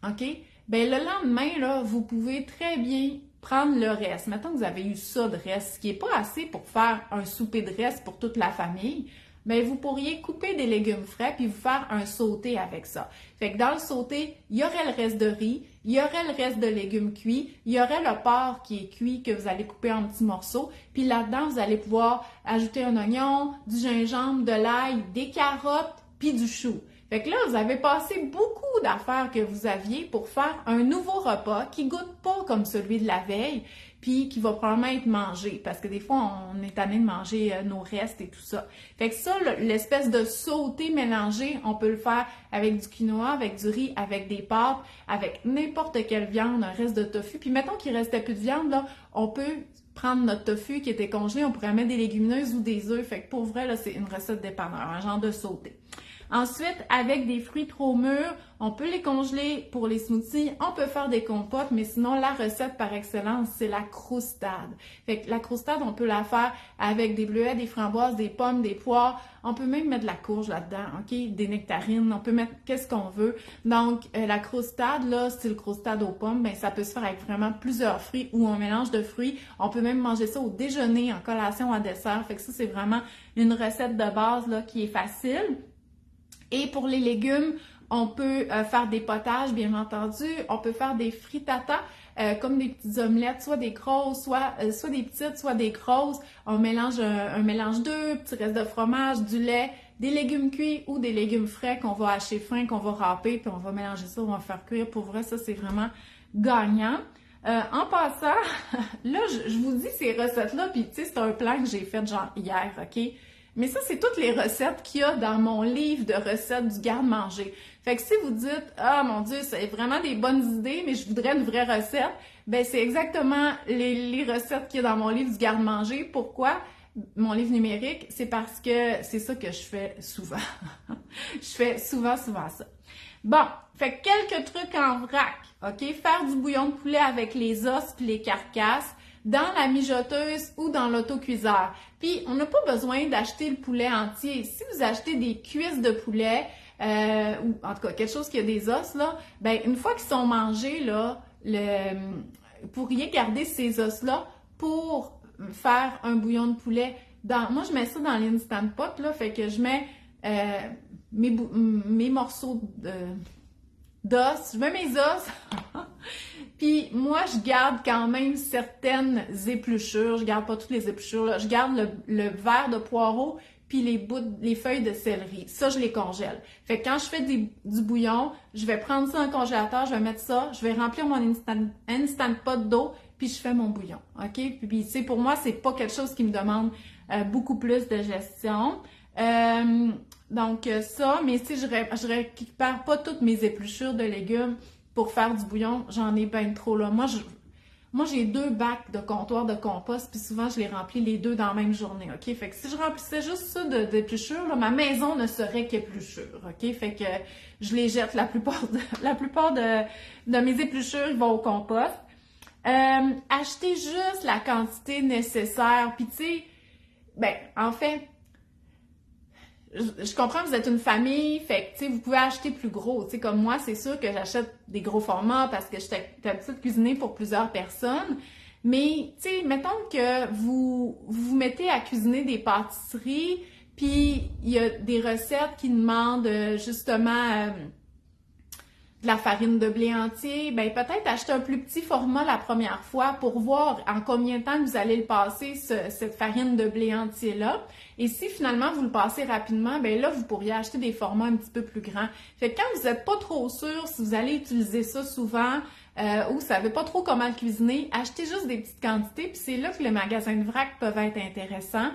Speaker 1: OK? Ben le lendemain, là, vous pouvez très bien prendre le reste. Mettons que vous avez eu ça de reste, ce qui n'est pas assez pour faire un souper de reste pour toute la famille, bien, vous pourriez couper des légumes frais puis vous faire un sauté avec ça. Fait que dans le sauté, il y aurait le reste de riz, il y aurait le reste de légumes cuits, il y aurait le porc qui est cuit que vous allez couper en petits morceaux, puis là-dedans, vous allez pouvoir ajouter un oignon, du gingembre, de l'ail, des carottes, puis du chou. Fait que là, vous avez passé beaucoup d'affaires que vous aviez pour faire un nouveau repas qui goûte pas comme celui de la veille, puis qui va probablement être mangé, parce que des fois, on est tanné de manger nos restes et tout ça. Fait que ça, l'espèce de sauté mélangé, on peut le faire avec du quinoa, avec du riz, avec des pâtes, avec n'importe quelle viande, un reste de tofu. Puis mettons qu'il restait plus de viande, là, on peut prendre notre tofu qui était congelé, on pourrait mettre des légumineuses ou des œufs. Fait que pour vrai, là, c'est une recette dépanneur, un genre de sauté. Ensuite, avec des fruits trop mûrs, on peut les congeler pour les smoothies, on peut faire des compotes, mais sinon, la recette par excellence, c'est la croustade. Fait que la croustade, on peut la faire avec des bleuets, des framboises, des pommes, des poires. On peut même mettre de la courge là-dedans, OK? Des nectarines, on peut mettre qu'est-ce qu'on veut. Donc, la croustade, là, style croustade aux pommes, ben ça peut se faire avec vraiment plusieurs fruits ou un mélange de fruits. On peut même manger ça au déjeuner, en collation, en dessert. Fait que ça, c'est vraiment une recette de base, là, qui est facile. Et pour les légumes, on peut faire des potages, bien entendu. On peut faire des frittatas, comme des petites omelettes, soit des grosses, soit des petites, soit des grosses. On mélange un mélange d'œufs, petit reste de fromage, du lait, des légumes cuits ou des légumes frais qu'on va hacher fin, qu'on va râper, puis on va mélanger ça, on va faire cuire. Pour vrai, ça, c'est vraiment gagnant. En passant, là, je vous dis ces recettes-là, puis tu sais, c'est un plan que j'ai fait genre hier, OK? Mais ça, c'est toutes les recettes qu'il y a dans mon livre de recettes du garde-manger. Fait que si vous dites, ah mon Dieu, c'est vraiment des bonnes idées, mais je voudrais une vraie recette, ben c'est exactement les recettes qu'il y a dans mon livre du garde-manger. Pourquoi? Mon livre numérique, c'est parce que c'est ça que je fais souvent. Je fais souvent ça. Bon, fait que quelques trucs en vrac, OK? Faire du bouillon de poulet avec les os puis les carcasses dans la mijoteuse ou dans l'autocuiseur. Puis, on n'a pas besoin d'acheter le poulet entier. Si vous achetez des cuisses de poulet, ou en tout cas quelque chose qui a des os, là, ben une fois qu'ils sont mangés, là, vous pourriez garder ces os-là pour faire un bouillon de poulet. Moi, je mets ça dans l'Instant Pot, là, fait que je mets mes morceaux d'os, je mets mes os, puis moi, je garde quand même certaines épluchures, je garde pas toutes les épluchures, là. Je garde le verre de poireau, puis les feuilles de céleri. Ça, je les congèle. Fait que quand je fais du bouillon, je vais prendre ça dans le congélateur, je vais mettre ça, je vais remplir mon Instant Pot d'eau, puis je fais mon bouillon, OK? Puis, tu sais, pour moi, c'est pas quelque chose qui me demande beaucoup plus de gestion. Donc, ça, mais si je récupère pas toutes mes épluchures de légumes pour faire du bouillon, j'en ai ben trop, là. Moi, j'ai 2 bacs de comptoir de compost, puis souvent, je les remplis les 2 dans la même journée, OK? Fait que si je remplissais juste ça d'épluchures, là, ma maison ne serait qu'épluchures, OK? Fait que je les jette la plupart de mes épluchures, ils vont au compost. Acheter juste la quantité nécessaire, puis tu sais, ben, en fait, je comprends que vous êtes une famille, fait que, tu sais, vous pouvez acheter plus gros. Tu sais, comme moi, c'est sûr que j'achète des gros formats parce que j'étais habituée de cuisiner pour plusieurs personnes. Mais, tu sais, mettons que vous mettez à cuisiner des pâtisseries, puis il y a des recettes qui demandent justement de la farine de blé entier, ben peut-être acheter un plus petit format la première fois pour voir en combien de temps vous allez le passer, cette farine de blé entier-là. Et si finalement vous le passez rapidement, ben là, vous pourriez acheter des formats un petit peu plus grands. Fait que quand vous n'êtes pas trop sûr si vous allez utiliser ça souvent ou vous savez pas trop comment le cuisiner, achetez juste des petites quantités, puis c'est là que les magasins de vrac peuvent être intéressants,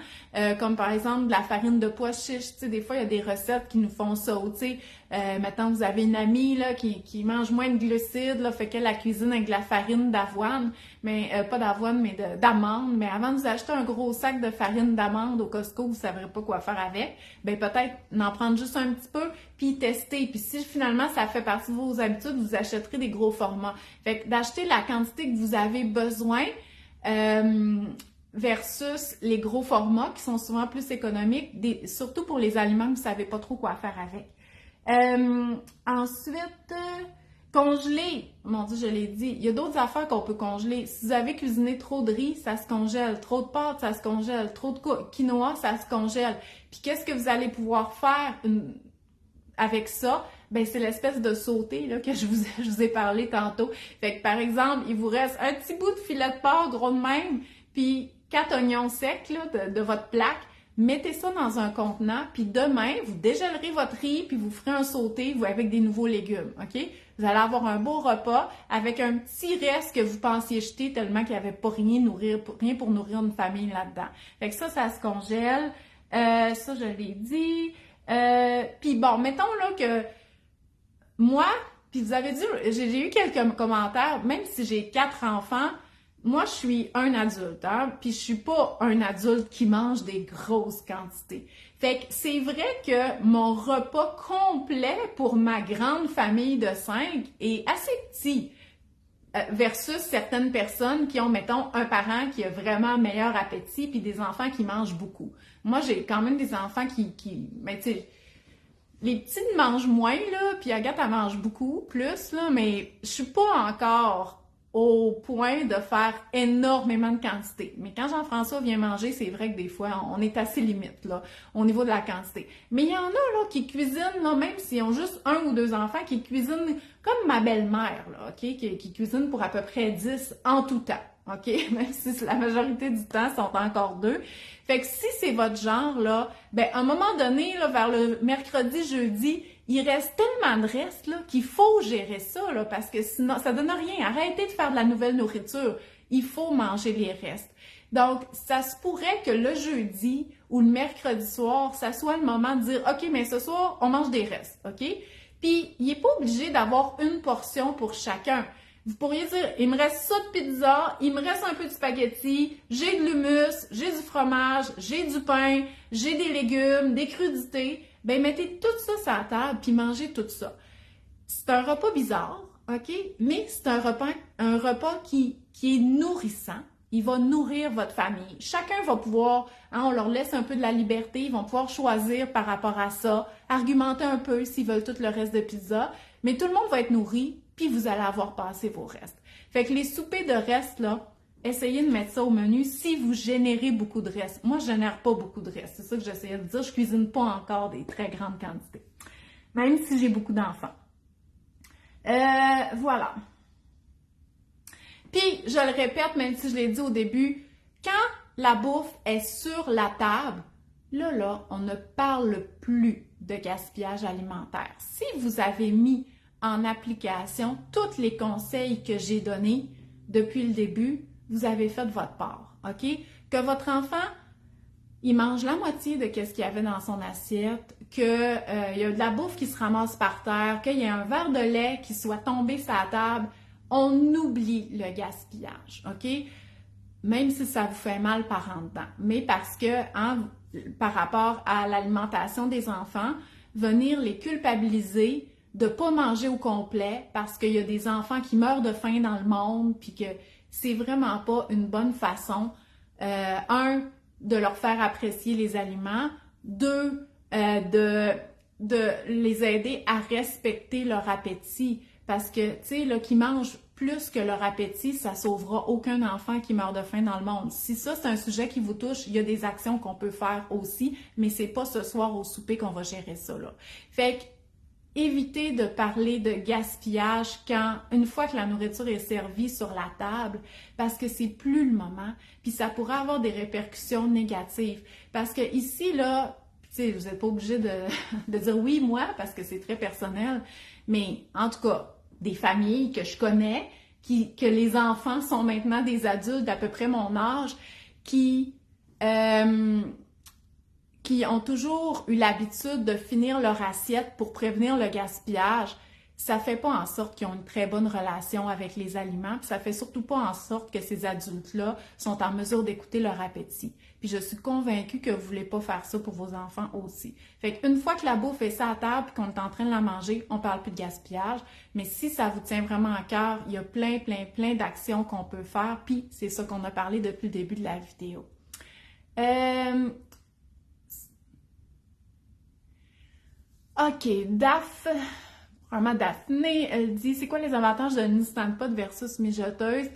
Speaker 1: comme par exemple de la farine de pois chiche. Tu sais, des fois, il y a des recettes qui nous font sauter. Maintenant, vous avez une amie là qui mange moins de glucides, là, fait qu'elle la cuisine avec de la farine d'avoine, mais pas d'avoine, mais d'amande. Mais avant de vous acheter un gros sac de farine d'amande au Costco, vous ne saurez pas quoi faire avec, ben peut-être en prendre juste un petit peu, puis tester. Puis si finalement ça fait partie de vos habitudes, vous achèterez des gros formats. Fait que d'acheter la quantité que vous avez besoin versus les gros formats qui sont souvent plus économiques, surtout pour les aliments que vous ne savez pas trop quoi faire avec. Ensuite, congeler. Mon Dieu, je l'ai dit. Il y a d'autres affaires qu'on peut congeler. Si vous avez cuisiné trop de riz, ça se congèle. Trop de pâtes, ça se congèle. Trop de quinoa, ça se congèle. Puis qu'est-ce que vous allez pouvoir faire avec ça? Ben, c'est l'espèce de sauté là, que je vous ai parlé tantôt. Fait que, par exemple, il vous reste un petit bout de filet de porc gros de même, puis 4 oignons secs là, de votre plaque. Mettez ça dans un contenant, puis demain, vous dégèlerez votre riz, puis vous ferez un sauté avec des nouveaux légumes, OK? Vous allez avoir un beau repas avec un petit reste que vous pensiez jeter tellement qu'il n'y avait pas rien pour nourrir une famille là-dedans. Fait que ça se congèle. Ça, je l'ai dit. Puis bon, mettons là que moi, puis vous avez dit, j'ai eu quelques commentaires, même si j'ai 4 enfants, moi, je suis un adulte, hein, puis je suis pas un adulte qui mange des grosses quantités. Fait que c'est vrai que mon repas complet pour ma grande famille de 5 est assez petit versus certaines personnes qui ont, mettons, un parent qui a vraiment meilleur appétit puis des enfants qui mangent beaucoup. Moi, j'ai quand même des enfants ben, tu sais, les petits mangent moins, là, puis Agathe, elle mange beaucoup plus, là, mais je suis pas encore au point de faire énormément de quantité. Mais quand Jean-François vient manger, c'est vrai que des fois, on est assez limite, là, au niveau de la quantité. Mais il y en a, là, qui cuisinent, là, même s'ils ont juste 1 ou 2 enfants, qui cuisinent comme ma belle-mère, là, OK? Qui cuisine pour à peu près 10 en tout temps, OK? Même si la majorité du temps sont encore 2. Fait que si c'est votre genre, là, ben, à un moment donné, là, vers le mercredi, jeudi, il reste tellement de restes là, qu'il faut gérer ça, là, parce que sinon, ça donne rien. Arrêtez de faire de la nouvelle nourriture. Il faut manger les restes. Donc, ça se pourrait que le jeudi ou le mercredi soir, ça soit le moment de dire « OK, mais ce soir, on mange des restes, OK? » Puis, il n'est pas obligé d'avoir une portion pour chacun. Vous pourriez dire « Il me reste ça de pizza, il me reste un peu de spaghetti, j'ai de l'hummus, j'ai du fromage, j'ai du pain, j'ai des légumes, des crudités. » Ben, mettez tout ça sur la table puis mangez tout ça. C'est un repas bizarre, OK? Mais c'est un repas qui est nourrissant. Il va nourrir votre famille. Chacun va pouvoir, on leur laisse un peu de la liberté, ils vont pouvoir choisir par rapport à ça, argumenter un peu s'ils veulent tout le reste de pizza, mais tout le monde va être nourri, puis vous allez avoir passé vos restes. Fait que les soupers de restes, là, essayez de mettre ça au menu si vous générez beaucoup de restes. Moi, je génère pas beaucoup de restes. C'est ça que j'essayais de dire. Je cuisine pas encore des très grandes quantités, même si j'ai beaucoup d'enfants. Voilà. Puis, je le répète, même si je l'ai dit au début, quand la bouffe est sur la table, là, on ne parle plus de gaspillage alimentaire. Si vous avez mis en application tous les conseils que j'ai donnés depuis le début, vous avez fait votre part, OK? Que votre enfant, il mange la moitié de ce qu'il y avait dans son assiette, qu'il y a de la bouffe qui se ramasse par terre, qu'il y a un verre de lait qui soit tombé sur la table, on oublie le gaspillage, OK? Même si ça vous fait mal par en dedans. Mais parce que, par rapport à l'alimentation des enfants, venir les culpabiliser de ne pas manger au complet parce qu'il y a des enfants qui meurent de faim dans le monde, puis que c'est vraiment pas une bonne façon, de leur faire apprécier les aliments, deux, de les aider à respecter leur appétit. Parce que, tu sais, là, qu'ils mangent plus que leur appétit, ça sauvera aucun enfant qui meurt de faim dans le monde. Si ça, c'est un sujet qui vous touche, il y a des actions qu'on peut faire aussi, mais c'est pas ce soir au souper qu'on va gérer ça, là. Fait que, évitez de parler de gaspillage une fois que la nourriture est servie sur la table, parce que c'est plus le moment, puis ça pourrait avoir des répercussions négatives. Parce que ici, là, tu sais, vous n'êtes pas obligé de dire oui, moi, parce que c'est très personnel, mais en tout cas, des familles que je connais, que les enfants sont maintenant des adultes d'à peu près mon âge, qui ont toujours eu l'habitude de finir leur assiette pour prévenir le gaspillage, ça fait pas en sorte qu'ils ont une très bonne relation avec les aliments, puis ça fait surtout pas en sorte que ces adultes-là sont en mesure d'écouter leur appétit. Puis je suis convaincue que vous voulez pas faire ça pour vos enfants aussi. Fait qu'une fois que la bouffe est ça à table et qu'on est en train de la manger, on parle plus de gaspillage, mais si ça vous tient vraiment à cœur, il y a plein d'actions qu'on peut faire, puis c'est ça qu'on a parlé depuis le début de la vidéo. OK, vraiment Daphné, elle dit, c'est quoi les avantages d'une Instant Pot versus mijoteuse?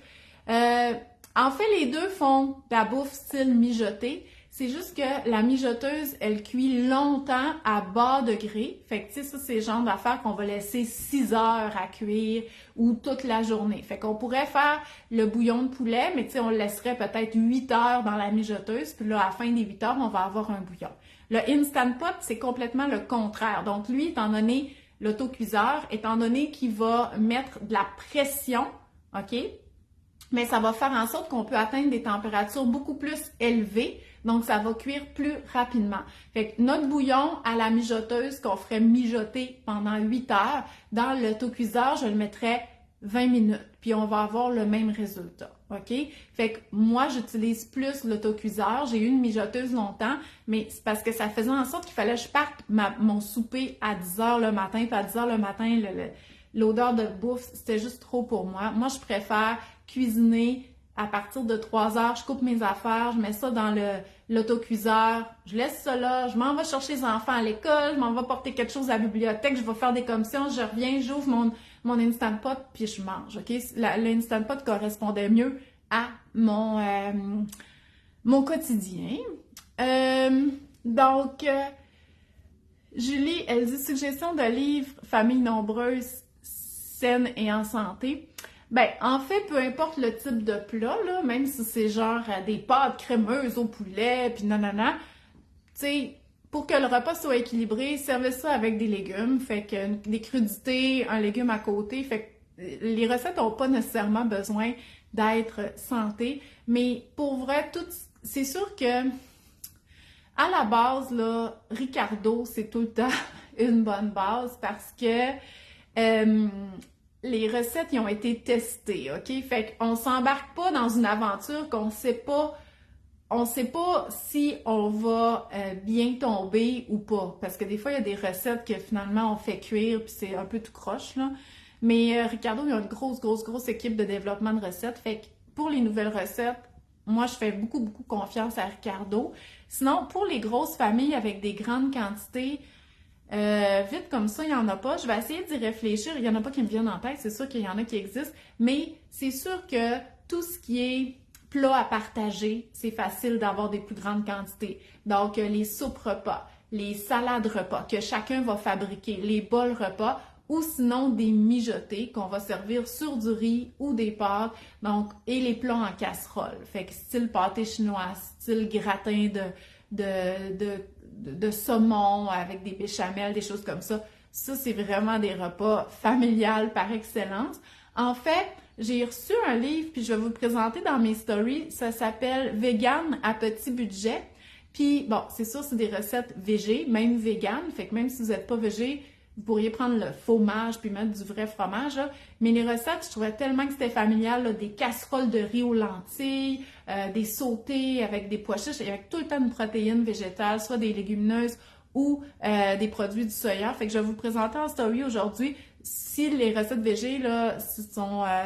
Speaker 1: En fait, les deux font de la bouffe style mijotée. C'est juste que la mijoteuse, elle cuit longtemps à bas degré. Fait que, tu sais, ça, c'est le genre d'affaires qu'on va laisser 6 heures à cuire ou toute la journée. Fait qu'on pourrait faire le bouillon de poulet, mais tu sais, on le laisserait peut-être 8 heures dans la mijoteuse. Puis là, à la fin des 8 heures, on va avoir un bouillon. Le Instant Pot, c'est complètement le contraire. Donc, lui, étant donné l'autocuiseur, étant donné qu'il va mettre de la pression, OK? Mais ça va faire en sorte qu'on peut atteindre des températures beaucoup plus élevées, donc ça va cuire plus rapidement. Fait que notre bouillon à la mijoteuse qu'on ferait mijoter pendant 8 heures, dans l'autocuiseur, je le mettrais 20 minutes, puis on va avoir le même résultat, OK? Fait que moi, j'utilise plus l'autocuiseur. J'ai eu une mijoteuse longtemps, mais c'est parce que ça faisait en sorte qu'il fallait que je parte mon souper à 10 heures le matin, puis à 10 heures le matin, l'odeur de bouffe, c'était juste trop pour moi. Moi, je préfère cuisiner à partir de 3 heures. Je coupe mes affaires, je mets ça dans l'autocuiseur, je laisse ça là, je m'en vais chercher les enfants à l'école, je m'en vais porter quelque chose à la bibliothèque, je vais faire des commissions, je reviens, j'ouvre mon Instant Pot, puis je mange, OK? L'Instant Pot correspondait mieux à mon quotidien. Donc, Julie, elle dit « Suggestion de livres, famille nombreuse, saine et en santé ». Ben, en fait, peu importe le type de plat, là, même si c'est genre des pâtes crémeuses au poulet, puis nanana, tu sais, pour que le repas soit équilibré, servez ça avec des légumes, fait que des crudités, un légume à côté, fait que les recettes n'ont pas nécessairement besoin d'être santé. Mais pour vrai, c'est sûr que à la base, là, Ricardo, c'est tout le temps une bonne base parce que les recettes, ils ont été testées, OK? Fait qu'on s'embarque pas dans une aventure on sait pas si on va bien tomber ou pas. Parce que des fois, il y a des recettes que finalement on fait cuire puis c'est un peu tout croche, là. Mais Ricardo, il y a une grosse équipe de développement de recettes. Fait que pour les nouvelles recettes, moi, je fais beaucoup confiance à Ricardo. Sinon, pour les grosses familles avec des grandes quantités, vite comme ça, il n'y en a pas. Je vais essayer d'y réfléchir. Il n'y en a pas qui me viennent en tête. C'est sûr qu'il y en a qui existent. Mais c'est sûr que tout ce qui est plat à partager, c'est facile d'avoir des plus grandes quantités. Donc, les soupes repas, les salades repas que chacun va fabriquer, les bols repas, ou sinon des mijotés qu'on va servir sur du riz ou des pâtes, donc, et les plats en casserole. Fait que style pâté chinois, style gratin de saumon avec des béchamels, des choses comme ça. Ça, c'est vraiment des repas familiales par excellence. En fait, j'ai reçu un livre, puis je vais vous le présenter dans mes stories. Ça s'appelle « Vegan à petit budget ». Puis, bon, c'est sûr, c'est des recettes végé, même vegan. Fait que même si vous n'êtes pas végé, vous pourriez prendre le fromage puis mettre du vrai fromage. Là. Mais les recettes, je trouvais tellement que c'était familial. Là, des casseroles de riz aux lentilles, des sautés avec des pois chiches, avec tout le temps une protéine végétale, soit des légumineuses ou des produits du soya. Fait que je vais vous présenter en story aujourd'hui. Si les recettes végé là,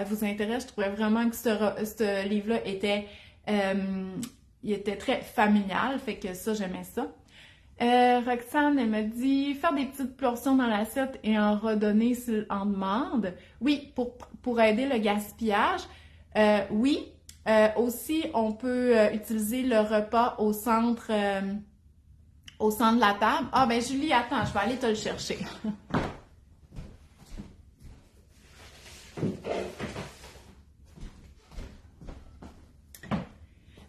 Speaker 1: vous intéressent, je trouvais vraiment que ce livre-là était, il était très familial. Fait que ça, j'aimais ça. Roxane, elle me dit faire des petites portions dans l'assiette et en redonner si on demande. Oui, pour aider le gaspillage. Oui. Aussi, on peut utiliser le repas au centre de la table. Ah ben Julie, attends, je vais aller te le chercher.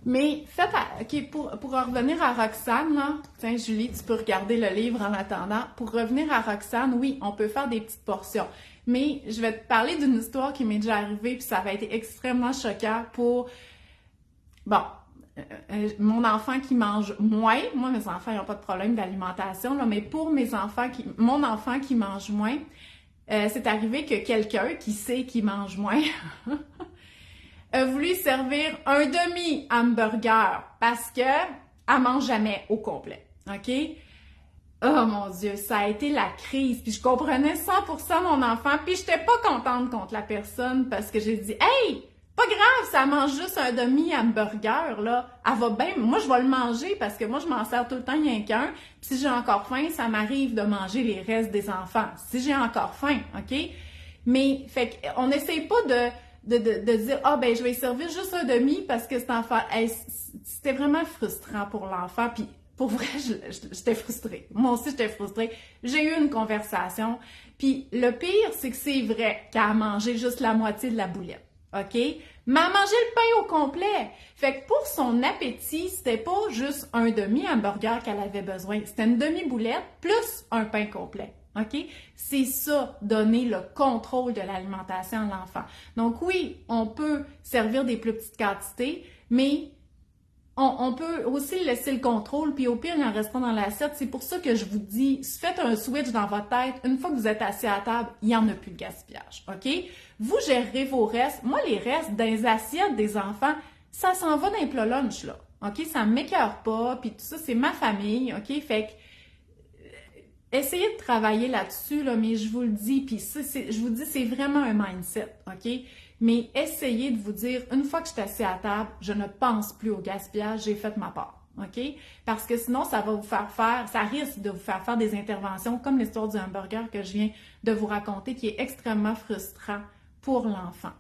Speaker 1: Mais faites, OK, pour revenir à Roxane, là, tiens Julie, tu peux regarder le livre en attendant. Pour revenir à Roxane, oui, on peut faire des petites portions. Mais je vais te parler d'une histoire qui m'est déjà arrivée, puis ça avait été extrêmement choquant pour, bon, mon enfant qui mange moins. Moi, mes enfants, ils n'ont pas de problème d'alimentation, là, mais pour mon enfant qui mange moins, c'est arrivé que quelqu'un qui sait qu'il mange moins a voulu servir un demi-hamburger parce que elle mange jamais au complet, OK? Oh mon Dieu, ça a été la crise. Puis je comprenais 100% mon enfant, puis j'étais pas contente contre la personne parce que j'ai dit « Hey, pas grave, ça mange juste un demi-hamburger, là. Elle va bien, moi je vais le manger parce que moi je m'en sers tout le temps rien qu'un. Puis si j'ai encore faim, ça m'arrive de manger les restes des enfants. Si j'ai encore faim, OK? Mais, fait qu'on n'essaye pas de dire « Ah, ben, je vais servir juste un demi parce que cet enfant... Hey, » c'était vraiment frustrant pour l'enfant. Puis, pour vrai, j'étais frustrée. Moi aussi, j'étais frustrée. J'ai eu une conversation. Puis, le pire, c'est que c'est vrai qu'elle a mangé juste la moitié de la boulette. OK? Mais elle a mangé le pain au complet. Fait que pour son appétit, c'était pas juste un demi-hamburger qu'elle avait besoin. C'était une demi-boulette plus un pain complet. OK? C'est ça, donner le contrôle de l'alimentation à l'enfant. Donc oui, on peut servir des plus petites quantités, mais on peut aussi laisser le contrôle, puis au pire, il en reste pas dans l'assiette. C'est pour ça que je vous dis, faites un switch dans votre tête. Une fois que vous êtes assis à table, il n'y en a plus de gaspillage. OK? Vous gérez vos restes. Moi, les restes dans les assiettes des enfants, ça s'en va dans les plats lunch, là. OK? Ça ne m'écœure pas, puis tout ça, c'est ma famille. OK? Fait que essayez de travailler là-dessus, là, mais je vous le dis, puis je vous dis, c'est vraiment un mindset, OK? Mais essayez de vous dire, une fois que je suis assis à table, je ne pense plus au gaspillage, j'ai fait ma part, OK? Parce que sinon, ça risque de vous faire faire des interventions comme l'histoire du hamburger que je viens de vous raconter, qui est extrêmement frustrant pour l'enfant.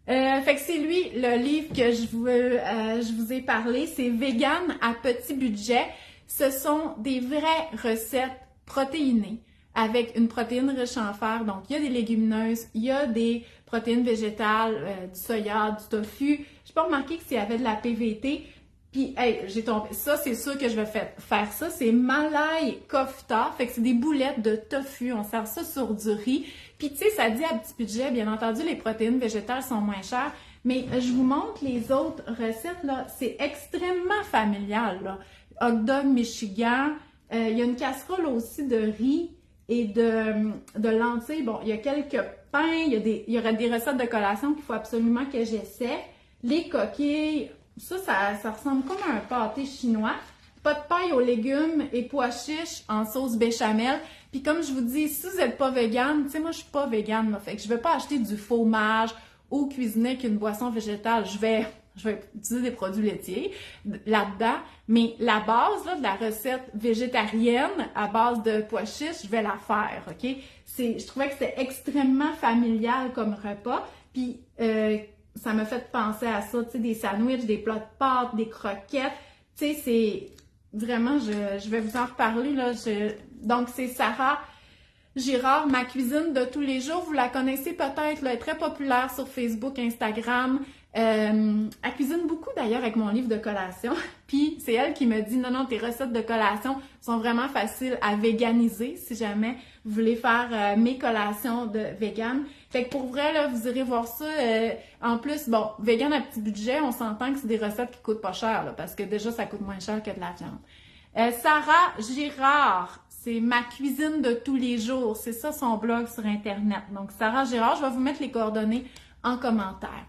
Speaker 1: Fait que c'est lui, le livre que je vous ai parlé, c'est « Vegan à petit budget ». Ce sont des vraies recettes protéinées avec une protéine riche en fer. Donc, il y a des légumineuses, il y a des protéines végétales, du soya, du tofu. Je peux remarquer qu'il y avait de la PVT. Puis, hey, j'ai tombé. Ça, c'est sûr que je vais faire ça. C'est Malai Kofta. Fait que c'est des boulettes de tofu. On sert ça sur du riz. Puis, tu sais, ça dit à petit budget. Bien entendu, les protéines végétales sont moins chères. Mais je vous montre les autres recettes, là. C'est extrêmement familial, là. Hot dog Michigan. Il y a une casserole aussi de riz et de lentilles. Bon, il y a quelques pains. Il y aurait des recettes de collation qu'il faut absolument que j'essaie. Les coquilles, ça ressemble comme à un pâté chinois. Pas de paille aux légumes et pois chiches en sauce béchamel. Puis comme je vous dis, si vous n'êtes pas végane, tu sais, moi je suis pas végane, là, fait que je vais pas acheter du fromage ou cuisiner avec une boisson végétale. Je vais utiliser des produits laitiers là-dedans, mais la base là, de la recette végétarienne à base de pois chiches, je vais la faire, OK? Je trouvais que c'était extrêmement familial comme repas, puis ça m'a fait penser à ça, tu sais, des sandwichs, des plats de pâtes, des croquettes, tu sais, c'est... Vraiment, je vais vous en reparler, là. Donc, c'est Sarah Girard, ma cuisine de tous les jours. Vous la connaissez peut-être, là, elle est très populaire sur Facebook, Instagram. Elle cuisine beaucoup, d'ailleurs, avec mon livre de collation. Puis, c'est elle qui me dit, non, tes recettes de collation sont vraiment faciles à véganiser, si jamais vous voulez faire mes collations de vegan. Fait que pour vrai, là, vous irez voir ça. En plus, bon, vegan à petit budget, on s'entend que c'est des recettes qui coûtent pas cher, là, parce que déjà, ça coûte moins cher que de la viande. Sarah Girard, c'est ma cuisine de tous les jours. C'est ça son blog sur Internet. Donc, Sarah Girard, je vais vous mettre les coordonnées en commentaire.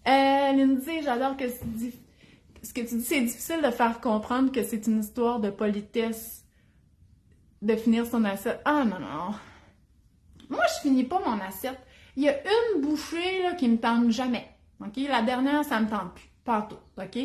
Speaker 1: Lindsay, j'adore ce que tu dis, c'est difficile de faire comprendre que c'est une histoire de politesse de finir son assiette. Ah non, non. Moi, je finis pas mon assiette. Il y a une bouchée là, qui me tente jamais. OK? La dernière, ça me tente plus. Pas tout. OK?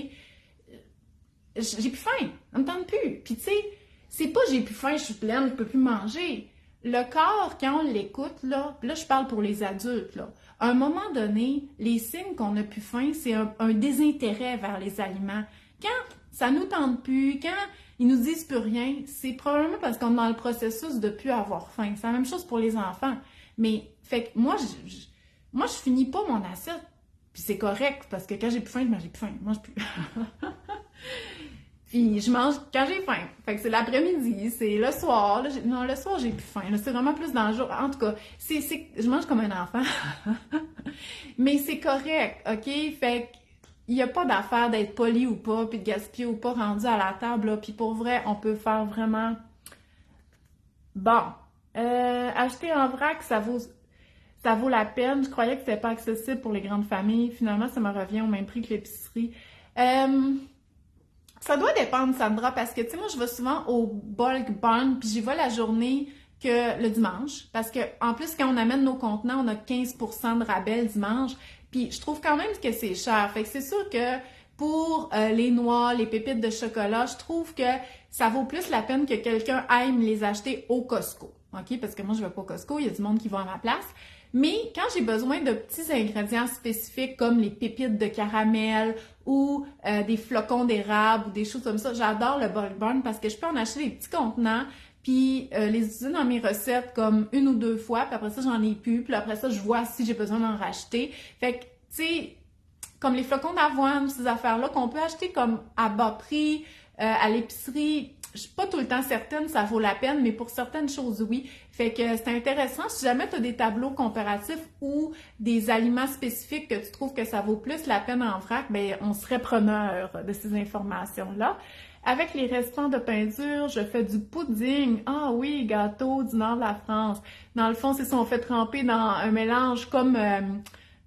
Speaker 1: J'ai plus faim. Ça me tente plus. Puis tu sais, c'est pas j'ai plus faim, je suis pleine, je peux plus manger. Le corps, quand on l'écoute, là je parle pour les adultes, là, à un moment donné, les signes qu'on a plus faim, c'est un désintérêt vers les aliments. Quand ça nous tente plus, quand ils nous disent plus rien, c'est probablement parce qu'on est dans le processus de plus avoir faim. C'est la même chose pour les enfants. Mais, fait que moi, je finis pas mon assiette. Puis c'est correct, parce que quand j'ai plus faim, j'ai plus faim. Je mange plus. Puis je mange quand j'ai faim. Fait que c'est l'après-midi, c'est le soir. Là, non, le soir, j'ai plus faim. Là, c'est vraiment plus dans le jour. En tout cas, je mange comme un enfant. Mais c'est correct, OK? Fait qu'il n'y a pas d'affaire d'être poli ou pas, puis de gaspiller ou pas rendu à la table. Là. Puis pour vrai, on peut faire vraiment... Bon. Acheter en vrac, ça vaut la peine. Je croyais que c'était pas accessible pour les grandes familles. Finalement, ça me revient au même prix que l'épicerie. Ça doit dépendre, Sandra, parce que, tu sais, moi, je vais souvent au bulk barn, puis j'y vais la journée que le dimanche, parce que en plus, quand on amène nos contenants, on a 15% de rabais le dimanche, puis je trouve quand même que c'est cher. Fait que c'est sûr que pour les noix, les pépites de chocolat, je trouve que ça vaut plus la peine que quelqu'un aille me les acheter au Costco, OK? Parce que moi, je vais pas au Costco, il y a du monde qui va à ma place. Mais quand j'ai besoin de petits ingrédients spécifiques comme les pépites de caramel ou des flocons d'érable ou des choses comme ça, j'adore le bulk barn parce que je peux en acheter des petits contenants puis les utiliser dans mes recettes comme une ou deux fois, puis après ça, j'en ai plus, puis après ça, je vois si j'ai besoin d'en racheter. Fait que, tu sais, comme les flocons d'avoine, ces affaires-là qu'on peut acheter comme à bas prix, à l'épicerie, je suis pas tout le temps certaine ça vaut la peine, mais pour certaines choses, oui. Fait que c'est intéressant. Si jamais tu as des tableaux comparatifs ou des aliments spécifiques que tu trouves que ça vaut plus la peine en vrac, bien, on serait preneur de ces informations-là. Avec les restants de peinture, je fais du pudding. Ah oui, gâteau du nord de la France. Dans le fond, c'est ça, on fait tremper dans un mélange comme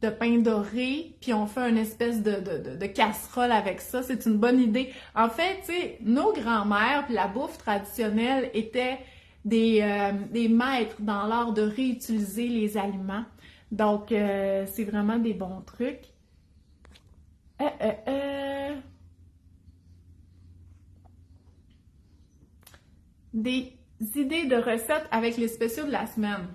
Speaker 1: de pain doré, puis on fait une espèce de casserole avec ça. C'est une bonne idée. En fait, tu sais, nos grands-mères, puis la bouffe traditionnelle étaient des maîtres dans l'art de réutiliser les aliments. Donc, c'est vraiment des bons trucs. Des idées de recettes avec les spéciaux de la semaine.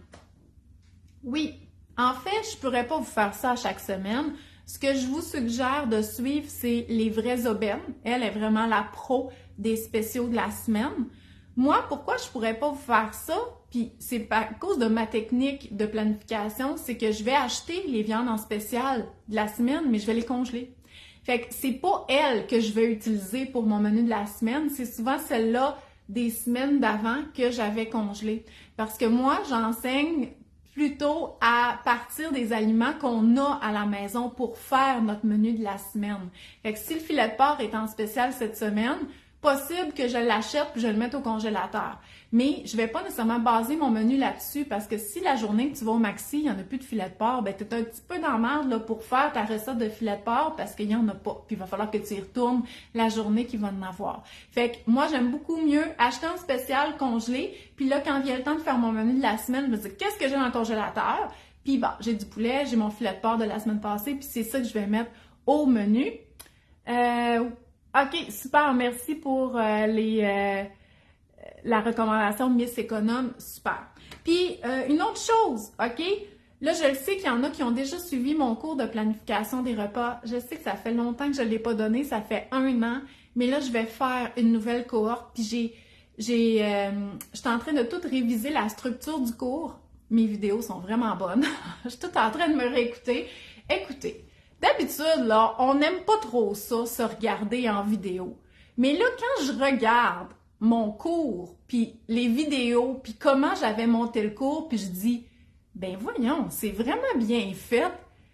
Speaker 1: Oui. En fait, je pourrais pas vous faire ça à chaque semaine. Ce que je vous suggère de suivre, c'est les vraies aubaines. Elle est vraiment la pro des spéciaux de la semaine. Moi, pourquoi je pourrais pas vous faire ça? Puis c'est à cause de ma technique de planification, c'est que je vais acheter les viandes en spécial de la semaine, mais je vais les congeler. Fait que c'est pas elle que je vais utiliser pour mon menu de la semaine, c'est souvent celle-là des semaines d'avant que j'avais congelée. Parce que moi, j'enseigne plutôt à partir des aliments qu'on a à la maison pour faire notre menu de la semaine. Fait que si le filet de porc est en spécial cette semaine, possible que je l'achète puis je le mette au congélateur. Mais je vais pas nécessairement baser mon menu là-dessus parce que si la journée que tu vas au Maxi, il n'y en a plus de filet de porc, ben t'es un petit peu dans la merde là, pour faire ta recette de filet de porc parce qu'il n'y en a pas. Puis il va falloir que tu y retournes la journée qu'il va en avoir. Fait que moi, j'aime beaucoup mieux acheter en spécial congelé. Puis là, quand vient le temps de faire mon menu de la semaine, je me dis qu'est-ce que j'ai dans le congélateur? Puis bon, j'ai du poulet, j'ai mon filet de porc de la semaine passée, puis c'est ça que je vais mettre au menu. OK, super, merci pour la recommandation Miss Économe, super. Puis, une autre chose, OK? Là, je le sais qu'il y en a qui ont déjà suivi mon cours de planification des repas. Je sais que ça fait longtemps que je ne l'ai pas donné, ça fait 1 an, mais là, je vais faire une nouvelle cohorte, puis je suis en train de tout réviser la structure du cours. Mes vidéos sont vraiment bonnes. Je suis tout en train de me réécouter. Écoutez, d'habitude, là, on n'aime pas trop ça, se regarder en vidéo. Mais là, quand je regarde mon cours, puis les vidéos, puis comment j'avais monté le cours, puis je dis, ben voyons, c'est vraiment bien fait.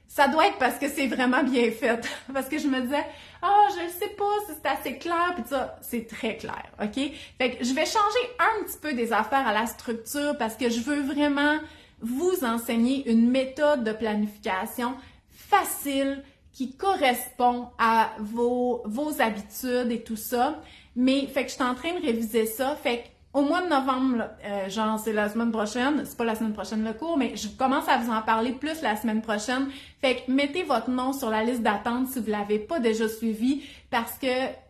Speaker 1: Ça doit être parce que c'est vraiment bien fait. Parce que je me disais, je ne sais pas si c'est assez clair, puis ça, c'est très clair, OK? Fait que je vais changer un petit peu des affaires à la structure parce que je veux vraiment vous enseigner une méthode de planification facile, qui correspond à vos habitudes et tout ça. Mais, fait que je suis en train de réviser ça. Fait qu'au mois de novembre, genre c'est la semaine prochaine, c'est pas la semaine prochaine le cours, mais je commence à vous en parler plus la semaine prochaine. Fait que mettez votre nom sur la liste d'attente si vous l'avez pas déjà suivi parce que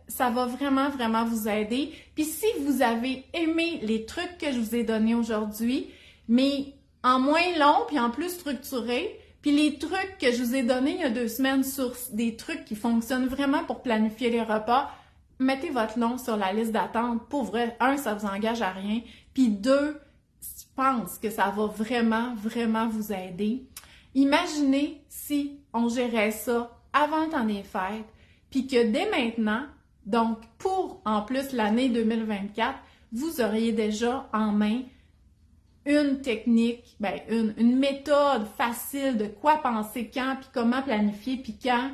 Speaker 1: ça va vraiment, vraiment vous aider. Puis si vous avez aimé les trucs que je vous ai donnés aujourd'hui, mais en moins long puis en plus structuré, puis les trucs que je vous ai donnés il y a 2 semaines sur des trucs qui fonctionnent vraiment pour planifier les repas, mettez votre nom sur la liste d'attente. Pour vrai, 1, ça vous engage à rien. Puis 2, je pense que ça va vraiment, vraiment vous aider. Imaginez si on gérait ça avant le temps des fêtes, puis que dès maintenant, donc pour en plus l'année 2024, vous auriez déjà en main une technique, une méthode facile de quoi penser quand, puis comment planifier, puis quand,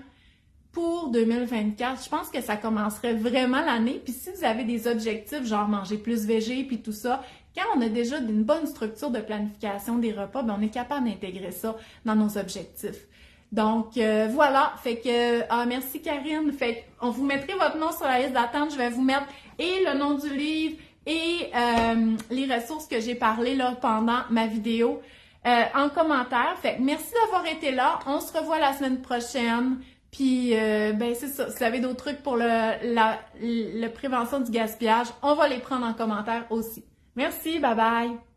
Speaker 1: pour 2024. Je pense que ça commencerait vraiment l'année. Puis si vous avez des objectifs, genre manger plus végé, puis tout ça, quand on a déjà une bonne structure de planification des repas, on est capable d'intégrer ça dans nos objectifs. Donc, voilà. Fait que, merci Karine. Fait qu'on vous mettrez votre nom sur la liste d'attente. Je vais vous mettre et le nom du livre, et les ressources que j'ai parlé là pendant ma vidéo en commentaire. Fait que merci d'avoir été là. On se revoit la semaine prochaine. Puis c'est ça. Si vous avez d'autres trucs pour la prévention du gaspillage, on va les prendre en commentaire aussi. Merci, bye bye!